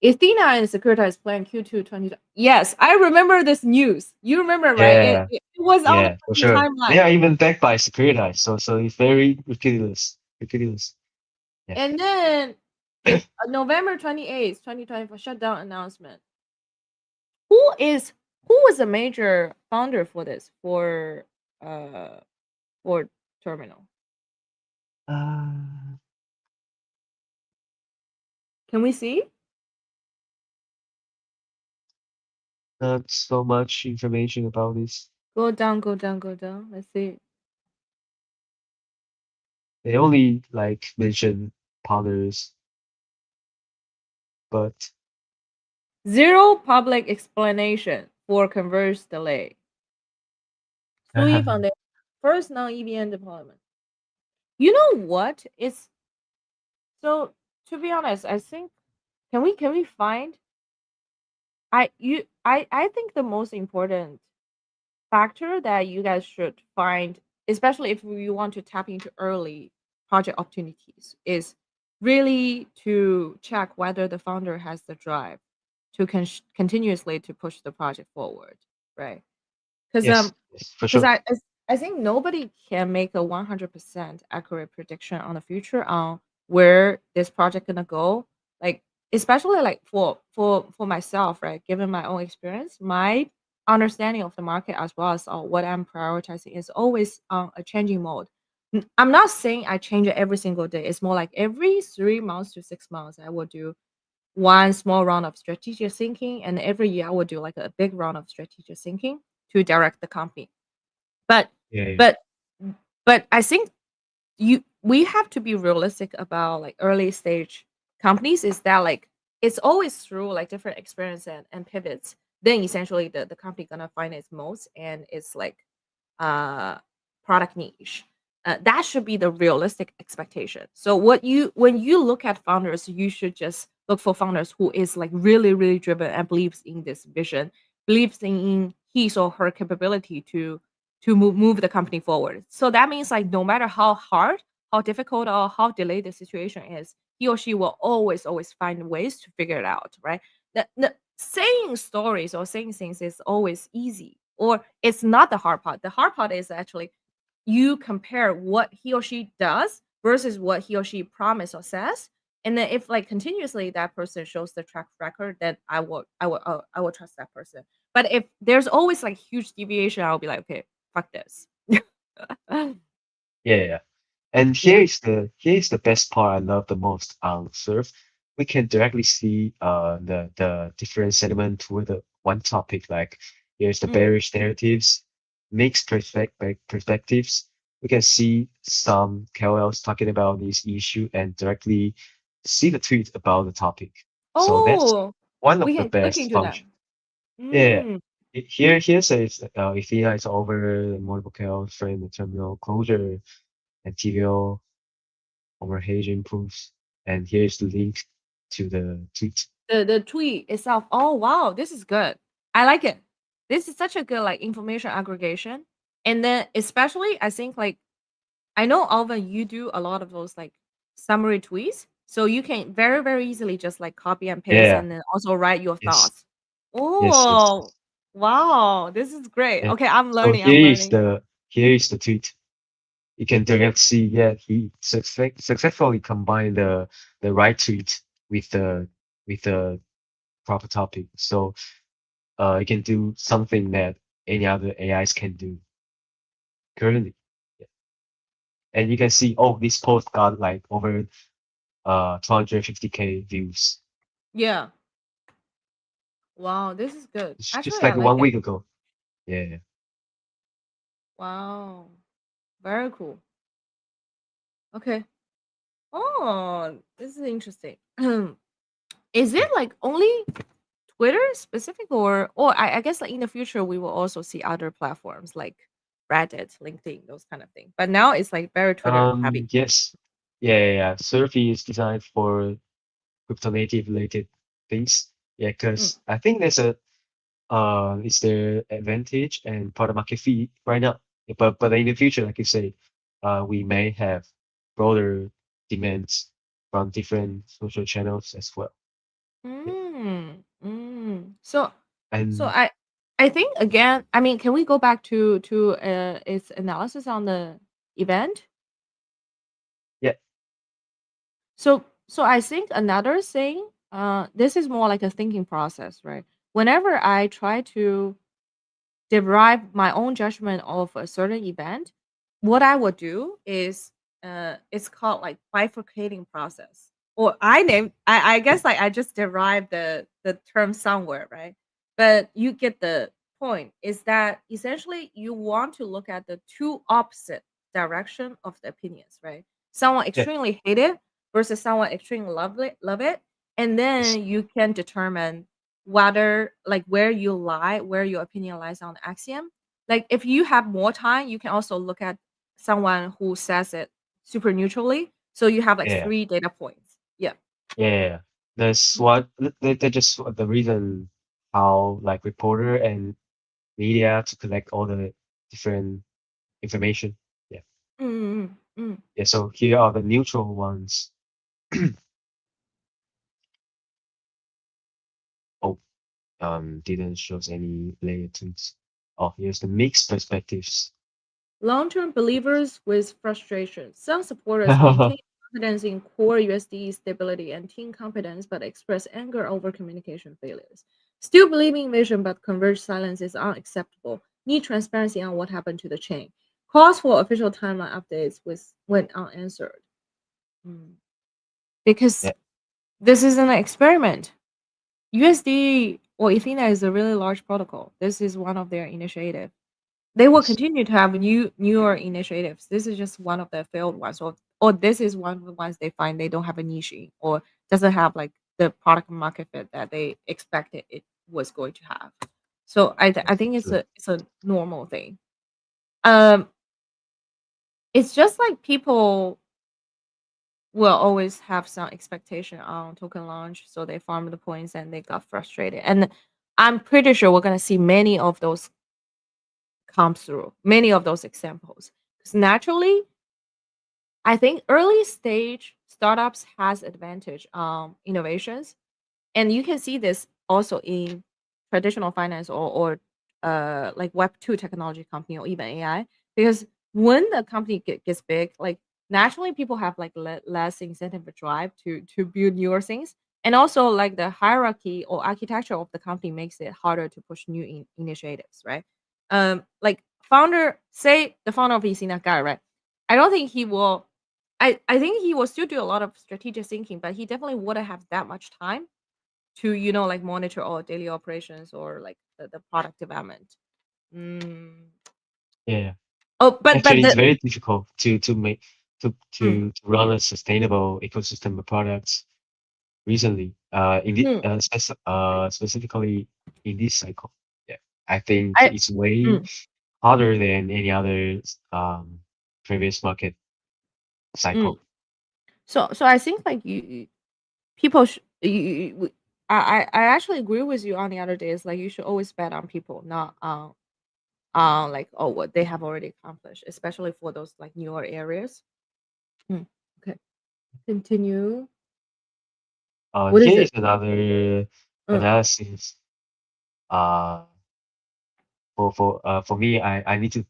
Athena and Securitize plan Q2 20. Yes, I remember this news. You remember, right? Yeah, It was on the yeah, for fucking sure. They timeline. are even backed by Securitized, so it's very ridiculous. Ridiculous. Yeah. And then November 28th, 2024 shutdown announcement. Who is who was the major founder for this uh for Terminal? Uh, Can we see? Not so much information about this. Go down, go down, go down. Let's see. They only like mention partners, but Zero public explanation for Converge delay. Sui Foundation, first non-EVM deployment. You know what? It's so to be honest, I think can we find I think the most important factor that you guys should find, especially if you want to tap into early project opportunities, is really to check whether the founder has the drive to continuously to push the project forward, right? Because yes, yes, for because sure. I think nobody can make a 100% accurate prediction on the future on where this project gonna go. Like especially like for myself, right? Given my own experience, my understanding of the market as well as what I'm prioritizing is always on a changing mode. I'm not saying I change it every single day. It's more like every 3 months to 6 months, I will do one small round of strategic thinking, and every year I will do like a big round of strategic thinking to direct the company. But Yeah, yeah. but but I think you we have to be realistic about like early stage companies is that like it's always through like different experience and pivots, then essentially the company gonna find its most and it's like uh product niche. That should be the realistic expectation. So what you when you look at founders, you should just look for founders who is like really driven and believes in this vision, believes in his or her capability to move the company forward. So that means like no matter how hard, how difficult, or how delayed the situation is, he or she will always find ways to figure it out, right? The saying stories or saying things is always easy, or it's not the hard part. The hard part is actually you compare what he or she does versus what he or she promised or says. And then if like continuously that person shows the track record, then I will trust that person. But if there's always like huge deviation, I'll be like, okay, fuck this. Yeah, yeah. And Yeah. here is the best part I love the most on Surf. We can directly see the different sentiment toward the one topic. Like here's the Mm. bearish narratives, mixed perspectives. We can see some KOLs talking about this issue and directly see the tweet about the topic. So that's Oh, one of we the can click best into that. functions. Yeah. Mm. Here says if AI is over, the multiple KOLs frame the terminal closure and TVO overheating proofs. And here's the link to the tweet. The tweet itself. Oh wow, this is good. I like it. This is such a good like information aggregation. And then especially I think like I know Alvin, you do a lot of those like summary tweets. So you can very, very easily just like copy and paste Yeah. and then also write your Yes. thoughts. Yes. Yes. Oh Yes. wow, this is great. And Okay, I'm so learning. I'm learning. here is the tweet. You can directly see, yeah, he successfully combined the right tweet with the proper topic. So you can do something that any other AIs can do currently. Yeah. And you can see, oh, this post got like over 250K views. Yeah. Wow, this is good. It's just Actually, I like like one it. week ago. Yeah. Wow. Very cool. Okay. Oh, this is interesting. Is it like only Twitter specific or I guess like in the future we will also see other platforms like Reddit, LinkedIn, those kind of things. But now it's like very Twitter heavy. Yes. Yeah. Surfy is designed for crypto native related things. Yeah, Mm. because I think there's a it's their advantage and product market fit right now. Yeah, but in the future, like you say, we may have broader demands from different social channels as well. Yeah. Mm. Mm. So And I think again, I mean, can we go back to its analysis on the event? yeah, So I think another thing, this is more like a thinking process, right? Whenever I try to derive my own judgment of a certain event, what I would do is it's called like bifurcating process. Or I guess like I just derived the term somewhere, right? But you get the point is that essentially you want to look at the two opposite direction of the opinions, right? Someone yeah, extremely hate it versus someone extremely love it. And yes, then you can determine whether like where you lie, where your opinion lies on the axiom. Like if you have more time, you can also look at someone who says it super neutrally. So you have like yeah, three data points. Yeah. yeah. That's what that's just the reason how like reporter and media to collect all the different information. Yeah. Mm, mm, Yeah. So here are the neutral ones. Oh, didn't shows any layer tweets. Oh, here's the mixed perspectives. Long-term believers with frustration. Some supporters maintain confidence in core USD stability and team competence, but express anger over communication failures. Still believing in vision, but converge silence is unacceptable. Need transparency on what happened to the chain. Calls for official timeline updates went unanswered. Mm. Because Yeah, this is an experiment. USD or Ethena is a really large protocol. This is one of their initiatives. They will yes, continue to have newer initiatives. This is just one of the failed ones, or this is one of the ones they find they don't have a niche in, or doesn't have like the product market fit that they expected it was going to have. So I yes, think true. it's a normal thing. Um, it's just like people will always have some expectation on token launch, so they farm the points and they got frustrated. And I'm pretty sure we're gonna see many of those come through, many of those examples. Because naturally, I think early stage startups has advantage innovations, and you can see this also in traditional finance or like Web2 technology company or even AI. Because when the company gets big, like naturally people have like less incentive or drive to build newer things, and also like the hierarchy or architecture of the company makes it harder to push new initiatives, right? Like founder, say the founder of VC, that guy, right? I don't think he will. I think he will still do a lot of strategic thinking, but he definitely wouldn't have that much time to, like monitor all daily operations or like the product development. Mm. Yeah. Oh, but Actually, it's the very difficult to make mm, to run a sustainable ecosystem of products recently. mm, Specifically in this cycle. Yeah. I think I it's way mm, harder than any other previous market mm. cycle. So I think like people I actually agree with you on the other days. Like you should always bet on people, not like, oh, what they have already accomplished, especially for those like newer areas. Mm. Okay, continue. What is Here it? is another Mm, analysis. Uh, for me, I need to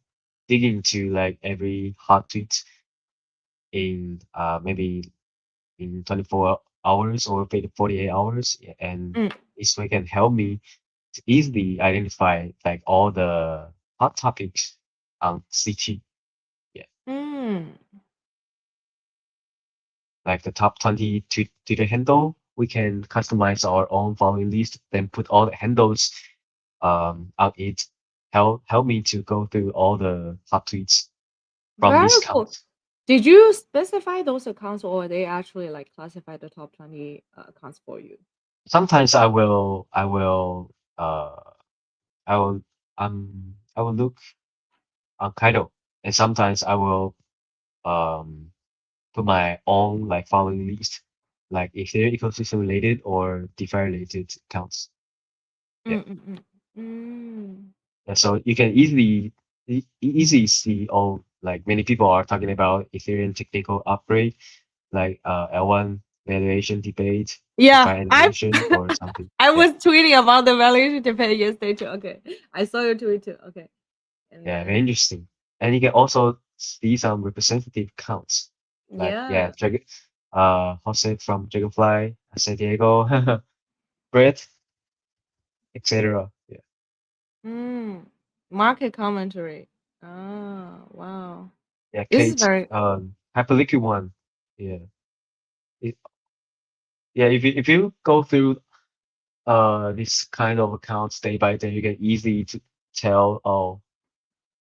dig into like every hot tweet in maybe in 24 hours or 48 hours, yeah, and mm, this way can help me to easily identify like all the hot topics on CT. Yeah, mm. like the top 20 Twitter handle. We can customize our own following list, then put all the handles on it. Help me to go through all the hot tweets from Very this cool. count. Did you specify those accounts, or they actually like classify the top 20 accounts for you? Sometimes uh I will I will look on Kaido, and sometimes I will um put my own like following list, like if they're ecosystem related or DeFi related accounts. Yeah. Mm, mm, mm. Mm. Yeah, so you can easily see all like many people are talking about Ethereum technical upgrade, like L1 valuation debate, DeFi Yeah, animation or something. I Yeah. was tweeting about the valuation debate yesterday too. Okay, I saw your tweet too. Okay, and Yeah, very then interesting. And you can also see some representative counts, like yeah, yeah, Jose from Dragonfly, San Diego, Brett, etc. Yeah, mm, market commentary. Oh wow, yeah, this is Kate, very Hyperliquid one. Yeah, it, yeah. If you go through this kind of accounts day by day, you can easily to tell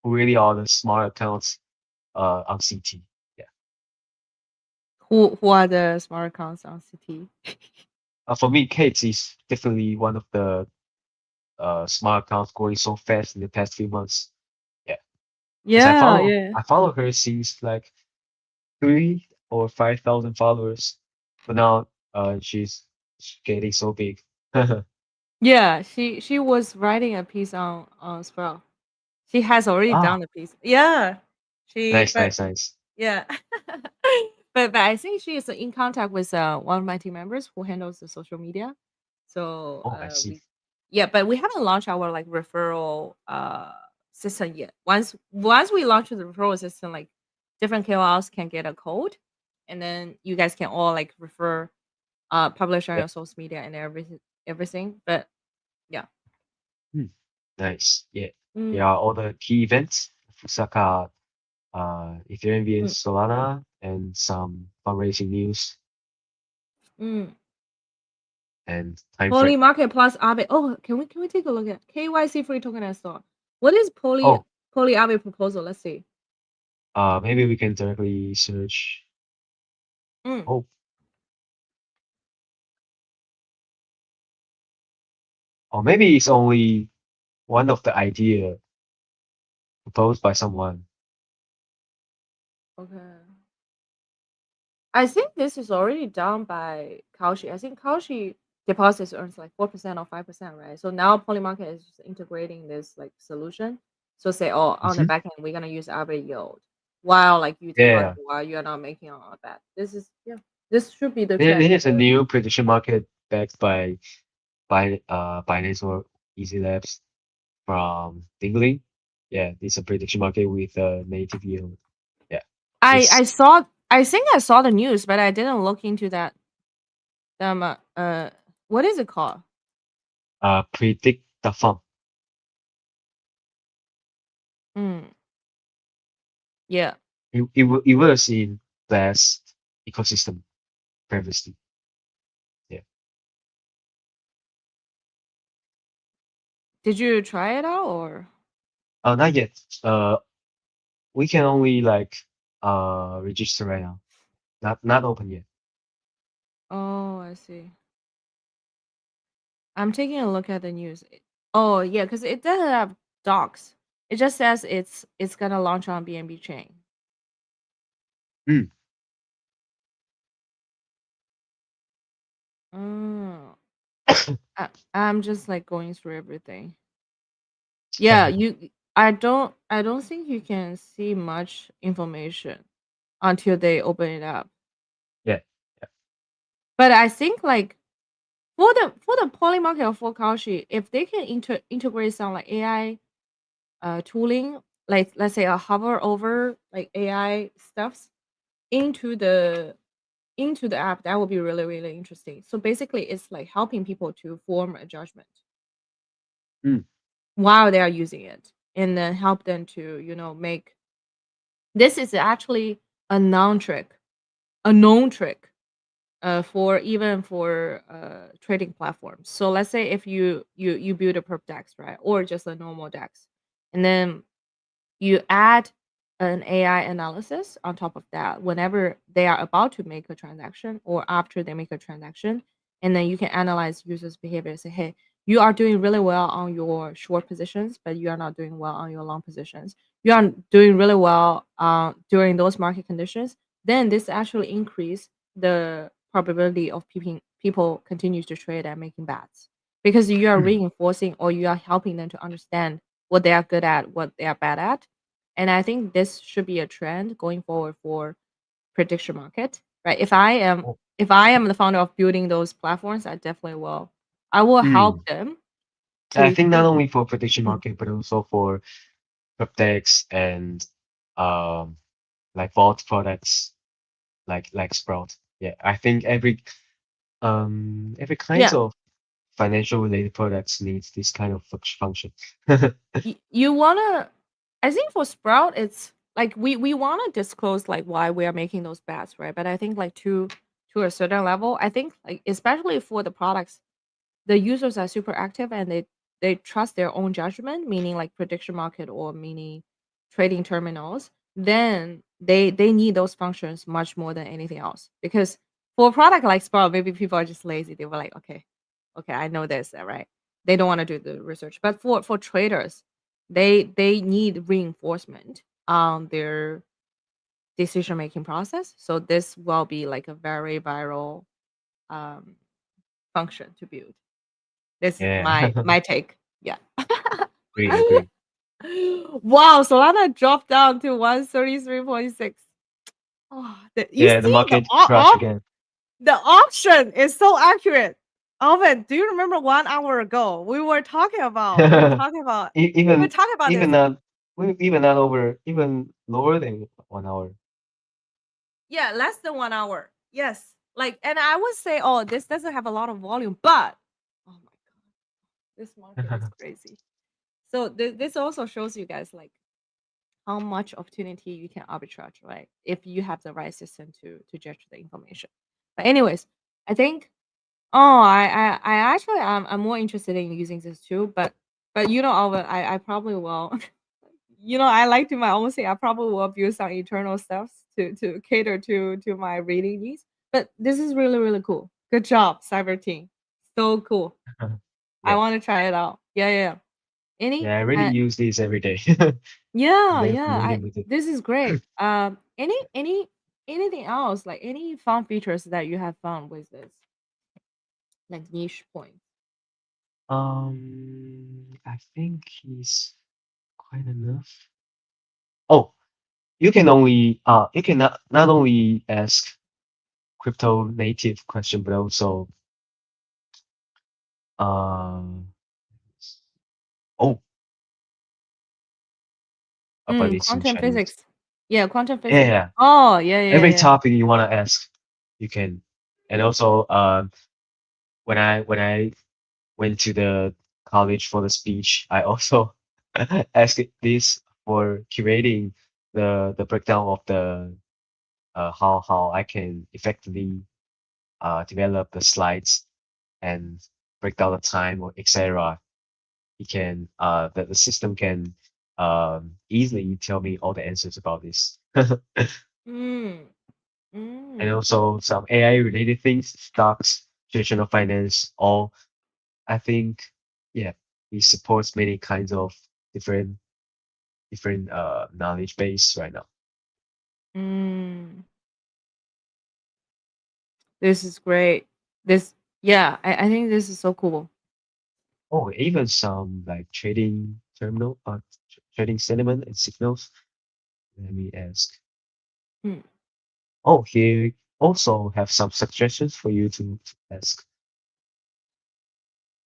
who really are the smart accounts on CT. Yeah. who are the smart accounts on CT? For me, Kate is definitely one of the smart accounts growing so fast in the past few months. Yeah, because Yeah, yeah. I follow her since like 3 or 5 thousand followers, but now she's getting so big. Yeah, she was writing a piece on Sprout. She has already Ah, done the piece. Yeah. She nice, but nice, nice. yeah. But I think she is in contact with one of my team members who handles the social media. So Oh, I see. we yeah, but we haven't launched our like referral system yet. Once we launch the referral system, like different KOLs can get a code, and then you guys can all like refer publish on Yeah, your social media and everything. But yeah. hmm, nice. Yeah, Mm, yeah. All the key events, Fusaka, Ethereum mm, vs Solana, and some fundraising news mm. and time Poly frame. Market Plus Aave. Oh, can we take a look at KYC free tokenized stock? What is Oh, Poly Aave proposal? Let's see. maybe we can directly search. Mm, Oh, or maybe it's only one of the idea proposed by someone. okay. I think this is already done by Kaushi. I think Kaushi deposits earns like 4% or 5%, right? So now Poly Market is just integrating this like solution. So say, oh, on the Mhm. back end, we're gonna use Aave yield while like you deposit, Yeah, while you're not making on that. This is yeah. This should be the trend. There's a new prediction market backed by Binance or Easy Labs from Dingling. Yeah, it's a prediction market with a native yield. Yeah, I this saw I think I saw the news, but I didn't look into that what is it called? predict the fund. Mm, yeah. It was in last ecosystem previously. Yeah. Did you try it out or? Not yet. We can only like register right now. Not open yet. Oh, I see. I'm taking a look at the news. Oh, yeah, because it doesn't have docs. It just says it's gonna launch on BNB chain. Mm. Mm. I'm just like going through everything. Yeah, I don't think you can see much information until they open it up. Yeah. Yeah. But I think like for the poly market or for Kaushi, if they can integrate some like AI tooling, like let's say a hover over like AI stuffs into the app, that would be really really interesting. So basically, it's like helping people to form a judgment Mm. while they are using it, and then help them to make this is actually a non trick, a known trick for even for trading platforms. So let's say if you build a perp dex, right, or just a normal dex, and then you add an AI analysis on top of that whenever they are about to make a transaction or after they make a transaction. And then you can analyze users' behavior and say, hey, you are doing really well on your short positions, but you are not doing well on your long positions. You are doing really well during those market conditions. Then this actually increase the probability of people continue to trade and making bets because you are Mm. reinforcing or you are helping them to understand what they are good at, what they are bad at. And I think this should be a trend going forward for prediction market, right? Oh. If I am the founder of building those platforms, I definitely will. I will help Mm. them I to think not think. only for prediction Mm, market, but also for cryptex and um like vault products like Sprout. Yeah, I think every kinds yeah, of financial related products needs this kind of function. you wanna. I think for Sprout, it's like we wanna disclose like why we are making those bets, right? But I think like to a certain level, I think like especially for the products the users are super active and they trust their own judgment, meaning like prediction market or mini trading terminals, then they need those functions much more than anything else. Because for a product like Sprout, maybe people are just lazy. They were like, okay, I know this, right? They don't want to do the research. But for traders, they need reinforcement on their decision making process. So this will be like a very viral um, function to build. This is Yeah, my take. Yeah. agree. Wow, Solana dropped down to 133.6. Oh, you Yeah, the see market crashed again. the option is so accurate. Alvin, do you remember 1 hour ago we were Even talking about even this. not even not over even lower than 1 hour. Yeah, less than 1 hour. Yes. Like, and I would say, oh, this doesn't have a lot of volume, but oh my god, this market is crazy. So this also shows you guys like how much opportunity you can arbitrage, right? If you have the right system to judge the information. But anyways, I think I actually I'm more interested in using this too, but Alvin, I probably will. I like to my own thing. I probably will build some internal stuff to cater to my reading needs. But this is really really cool. Good job, Cyber Team. So cool. I Yeah. want to try it out. Yeah, yeah. Yeah. Any Yeah, I really uh, use these every day. I'm yeah, very yeah. familiar I with it. This is great. Anything else like any fun features that you have found with this like niche point? I think he's quite enough. Oh, you can not only ask crypto native question, but also um oh about this in Quantum Chinese. physics. Yeah, quantum Yeah, physics. yeah. Oh, yeah, yeah, Every yeah. topic you wanna ask, you can. And also, when I went to the college for the speech, I also asked this for curating the breakdown of the how I can effectively develop the slides and break down the time or etc. It can that the system can easily tell me all the answers about this. Mm. And Mm. also some AI related things, stocks, traditional finance, all I think yeah, it supports many kinds of different knowledge base right now. Mm. This is great. This, yeah, I think this is so cool. Oh, even some like trading terminal, trading sentiment and signals. Let me ask. Mm. Oh, here also have some suggestions for you to ask,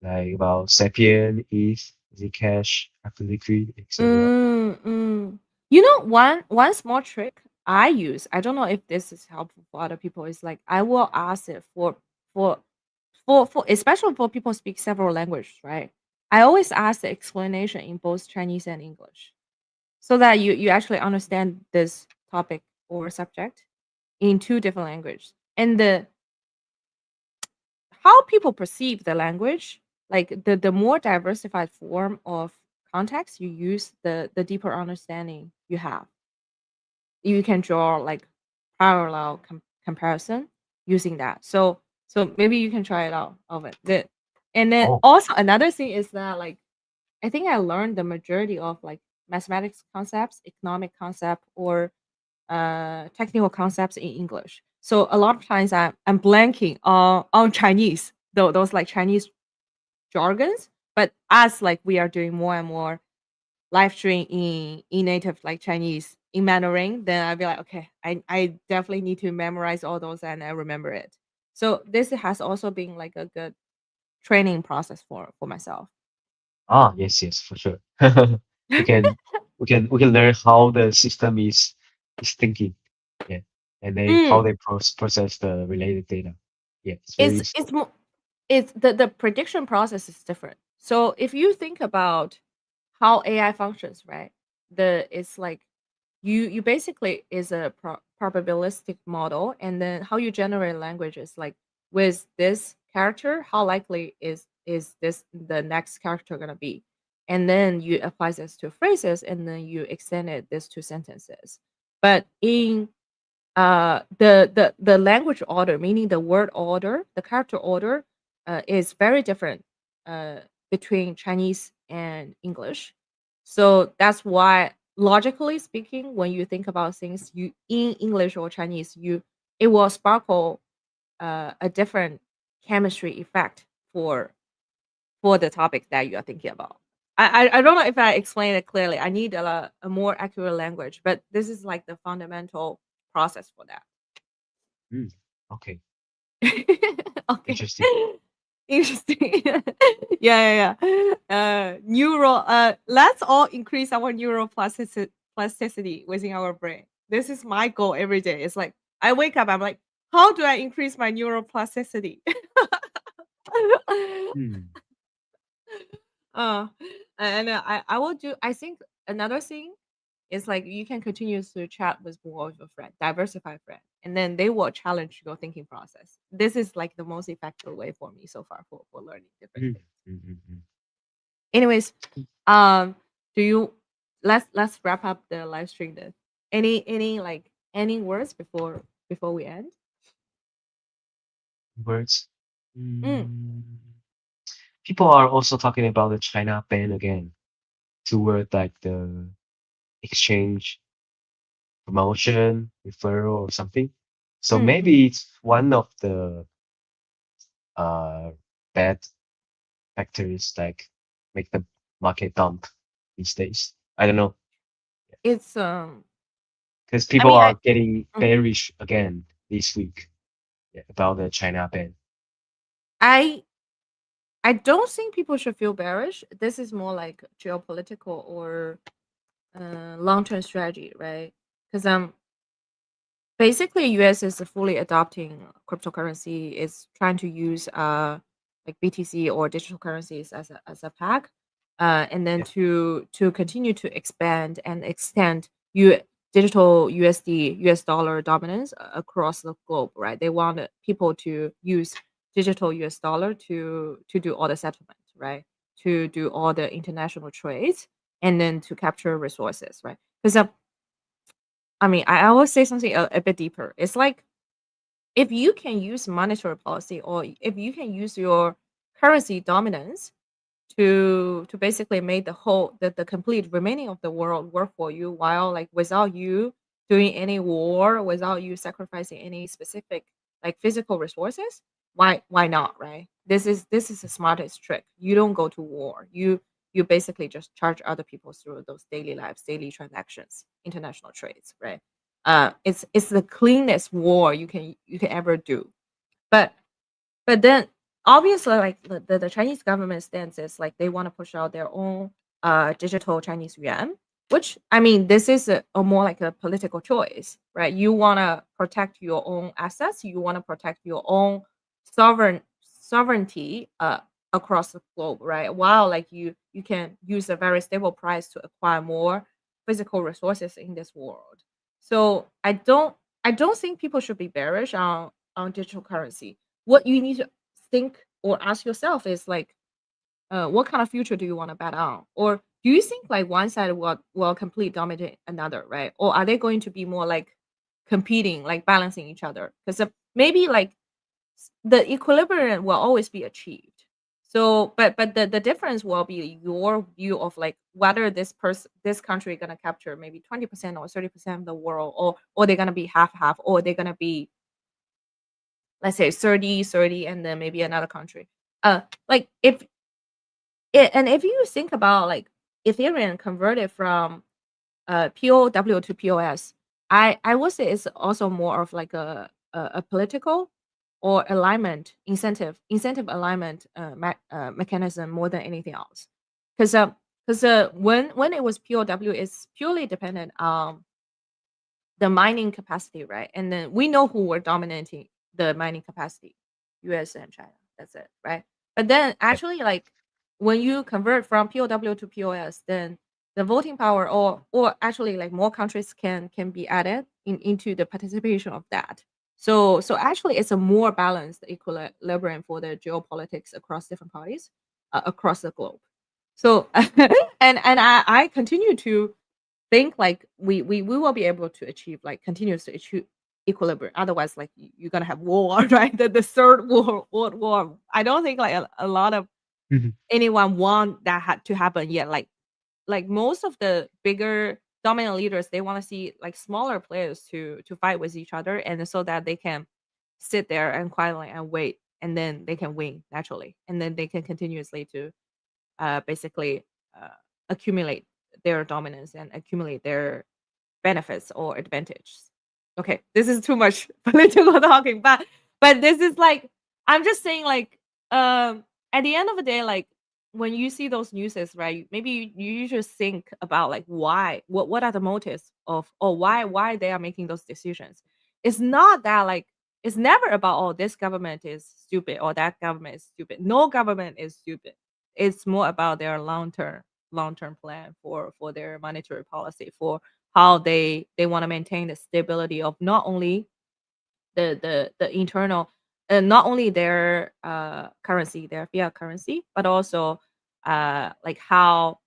like about Sapien, ETH, Zcash, Apple Liquid, etc. Mm, mm. You know, one small trick I use, I don't know if this is helpful for other people, is like I will ask it for for especially for people who speak several languages, right? I always ask the explanation in both Chinese and English so that you actually understand this topic or subject in two different languages. And the how people perceive the language, like the more diversified form of context you use, the deeper understanding you have. You can draw like parallel comparison using that. So maybe you can try it out of it. And then Oh, also another thing is that like I think I learned the majority of like mathematics concepts, economic concept, or technical concepts in English. So a lot of times I'm blanking on Chinese, though those like Chinese jargons. But as like we are doing more and more live stream in native like Chinese in Mandarin, then I'll be like, okay, I definitely need to memorize all those and I remember it. So this has also been like a good training process for myself. yes, yes, for sure. We can we can learn how the system is thinking, yeah, and then how Mm, they process the related data. Yeah, it's very it's useful. more it's the prediction process is different. So if you think about how AI functions, right? The it's like you basically is a probabilistic model, and then how you generate language is like with this character, how likely is this the next character gonna be, and then you apply this to phrases, and then you extend it this to sentences. But in the language order, meaning the word order, the character order, is very different uh, between Chinese and English. So that's why, logically speaking, when you think about things, you in English or Chinese, you it will sparkle a different chemistry effect for the topic that you are thinking about. I don't know if I explained it clearly. I need a more accurate language, but this is like the fundamental process for that. Mm, okay, Okay. interesting. Interesting. Yeah, yeah, yeah. Neural. Let's all increase our neural plasticity within our brain. This is my goal every day. It's like I wake up. I'm like, how do I increase my neural plasticity? Hmm. uh, and I will do. I think another thing is like you can continue to chat with more of your friend, diversify friend, and then they will challenge your thinking process. This is like the most effective way for me so far for learning different Mm, things. mm, mm, mm. Anyways, do you let's wrap up the live stream then. Any like any words before we end? Words. Mm, Mm. People are also talking about the China ban again toward like the exchange promotion, referral or something. So mm, mm. maybe it's one of the uh bad factors like make the market dump these days. I don't know. It's Because I people mean are getting mm, bearish again this week, yeah, about the China ban. I I don't think people should feel bearish. This is more like geopolitical or long-term strategy, right? Because basically US is fully adopting cryptocurrency, is trying to use like BTC or digital currencies as a pack, and then Yeah. to continue to expand and extend you digital USD, US dollar dominance across the globe, right? They wanted people to use digital US dollar to do all the settlement, right? To do all the international trades and then to capture resources, right? Because I mean, I always say something a bit deeper. It's like if you can use monetary policy or if you can use your currency dominance to basically make the complete remaining of the world work for you while like without you doing any war, without you sacrificing any specific like physical resources, why not, right? This is the smartest trick. You don't go to war. You basically just charge other people through those daily lives, daily transactions, international trades, right? It's the cleanest war you can ever do. But but then obviously like the Chinese government stance is like they want to push out their own digital Chinese yuan, which I mean this is a more like a political choice, right? You want to protect your own assets, you want to protect your own sovereignty across the globe, right? While like you can use a very stable price to acquire more physical resources in this world. So I don't think people should be bearish on digital currency. What you need to think or ask yourself is like, what kind of future do you want to bet on? Or do you think like one side will completely dominate another, right? Or are they going to be more like competing, like balancing each other? Because maybe like the equilibrium will always be achieved. So, but the difference will be your view of like whether this country gonna capture maybe 20% or 30% of the world, or they're gonna be half half, or they're gonna be let's say 30, and then maybe another country. Like if you think about like Ethereum converted from POW to POS, I would say it's also more of like a political or alignment incentive alignment mechanism more than anything else. Because when it was POW, it's purely dependent on the mining capacity, right? And then we know who were dominating the mining capacity, US and China. That's it, right? But then Yeah. actually like when you convert from POW to POS, then the voting power or actually like more countries can be added into the participation of that. So actually it's a more balanced equilibrium for the geopolitics across different parties across the globe. So and I continue to think like we will be able to achieve like continuous to achieve equilibrium. Otherwise, like you're gonna have war, right? The third world war. I don't think like a lot of Mhm. anyone want that to happen yet. Like most of the bigger dominant leaders, they want to see like smaller players to fight with each other, and so that they can sit there and quietly and wait, and then they can win naturally, and then they can continuously to basically uh, accumulate their dominance and accumulate their benefits or advantages. Okay, this is too much political talking, but this is like I'm just saying like at the end of the day, like when you see those newses, right? Maybe you just think about like why, what are the motives of or why they are making those decisions. It's not that like it's never about oh this government is stupid or that government is stupid. No government is stupid. It's more about their long term plan for their monetary policy for how they want to maintain the stability of not only the internal not only their currency, their fiat currency, but also like how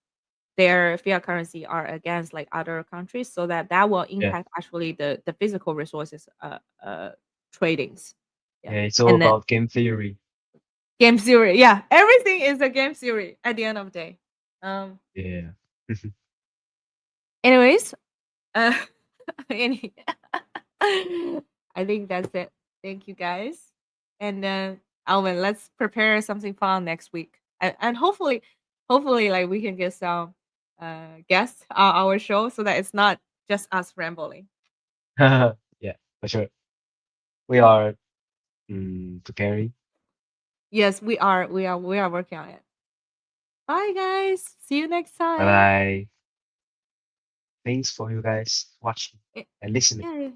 their fiat currency are against like other countries, so that will Yeah. impact actually the physical resources tradings. Yeah. Yeah. It's all And then about game theory. game theory. Yeah, everything is a game theory at the end of the day. um Yeah. Anyways, uh any I think that's it. Thank you guys. And Alvin, let's prepare something fun next week. And hopefully like we can get some guests on our show so that it's not just us rambling. Yeah, for sure. We are preparing. Yes, we are working on it. Bye guys. See you next Bye time. bye. Thanks for you guys watching Eh, and listening. Yeah.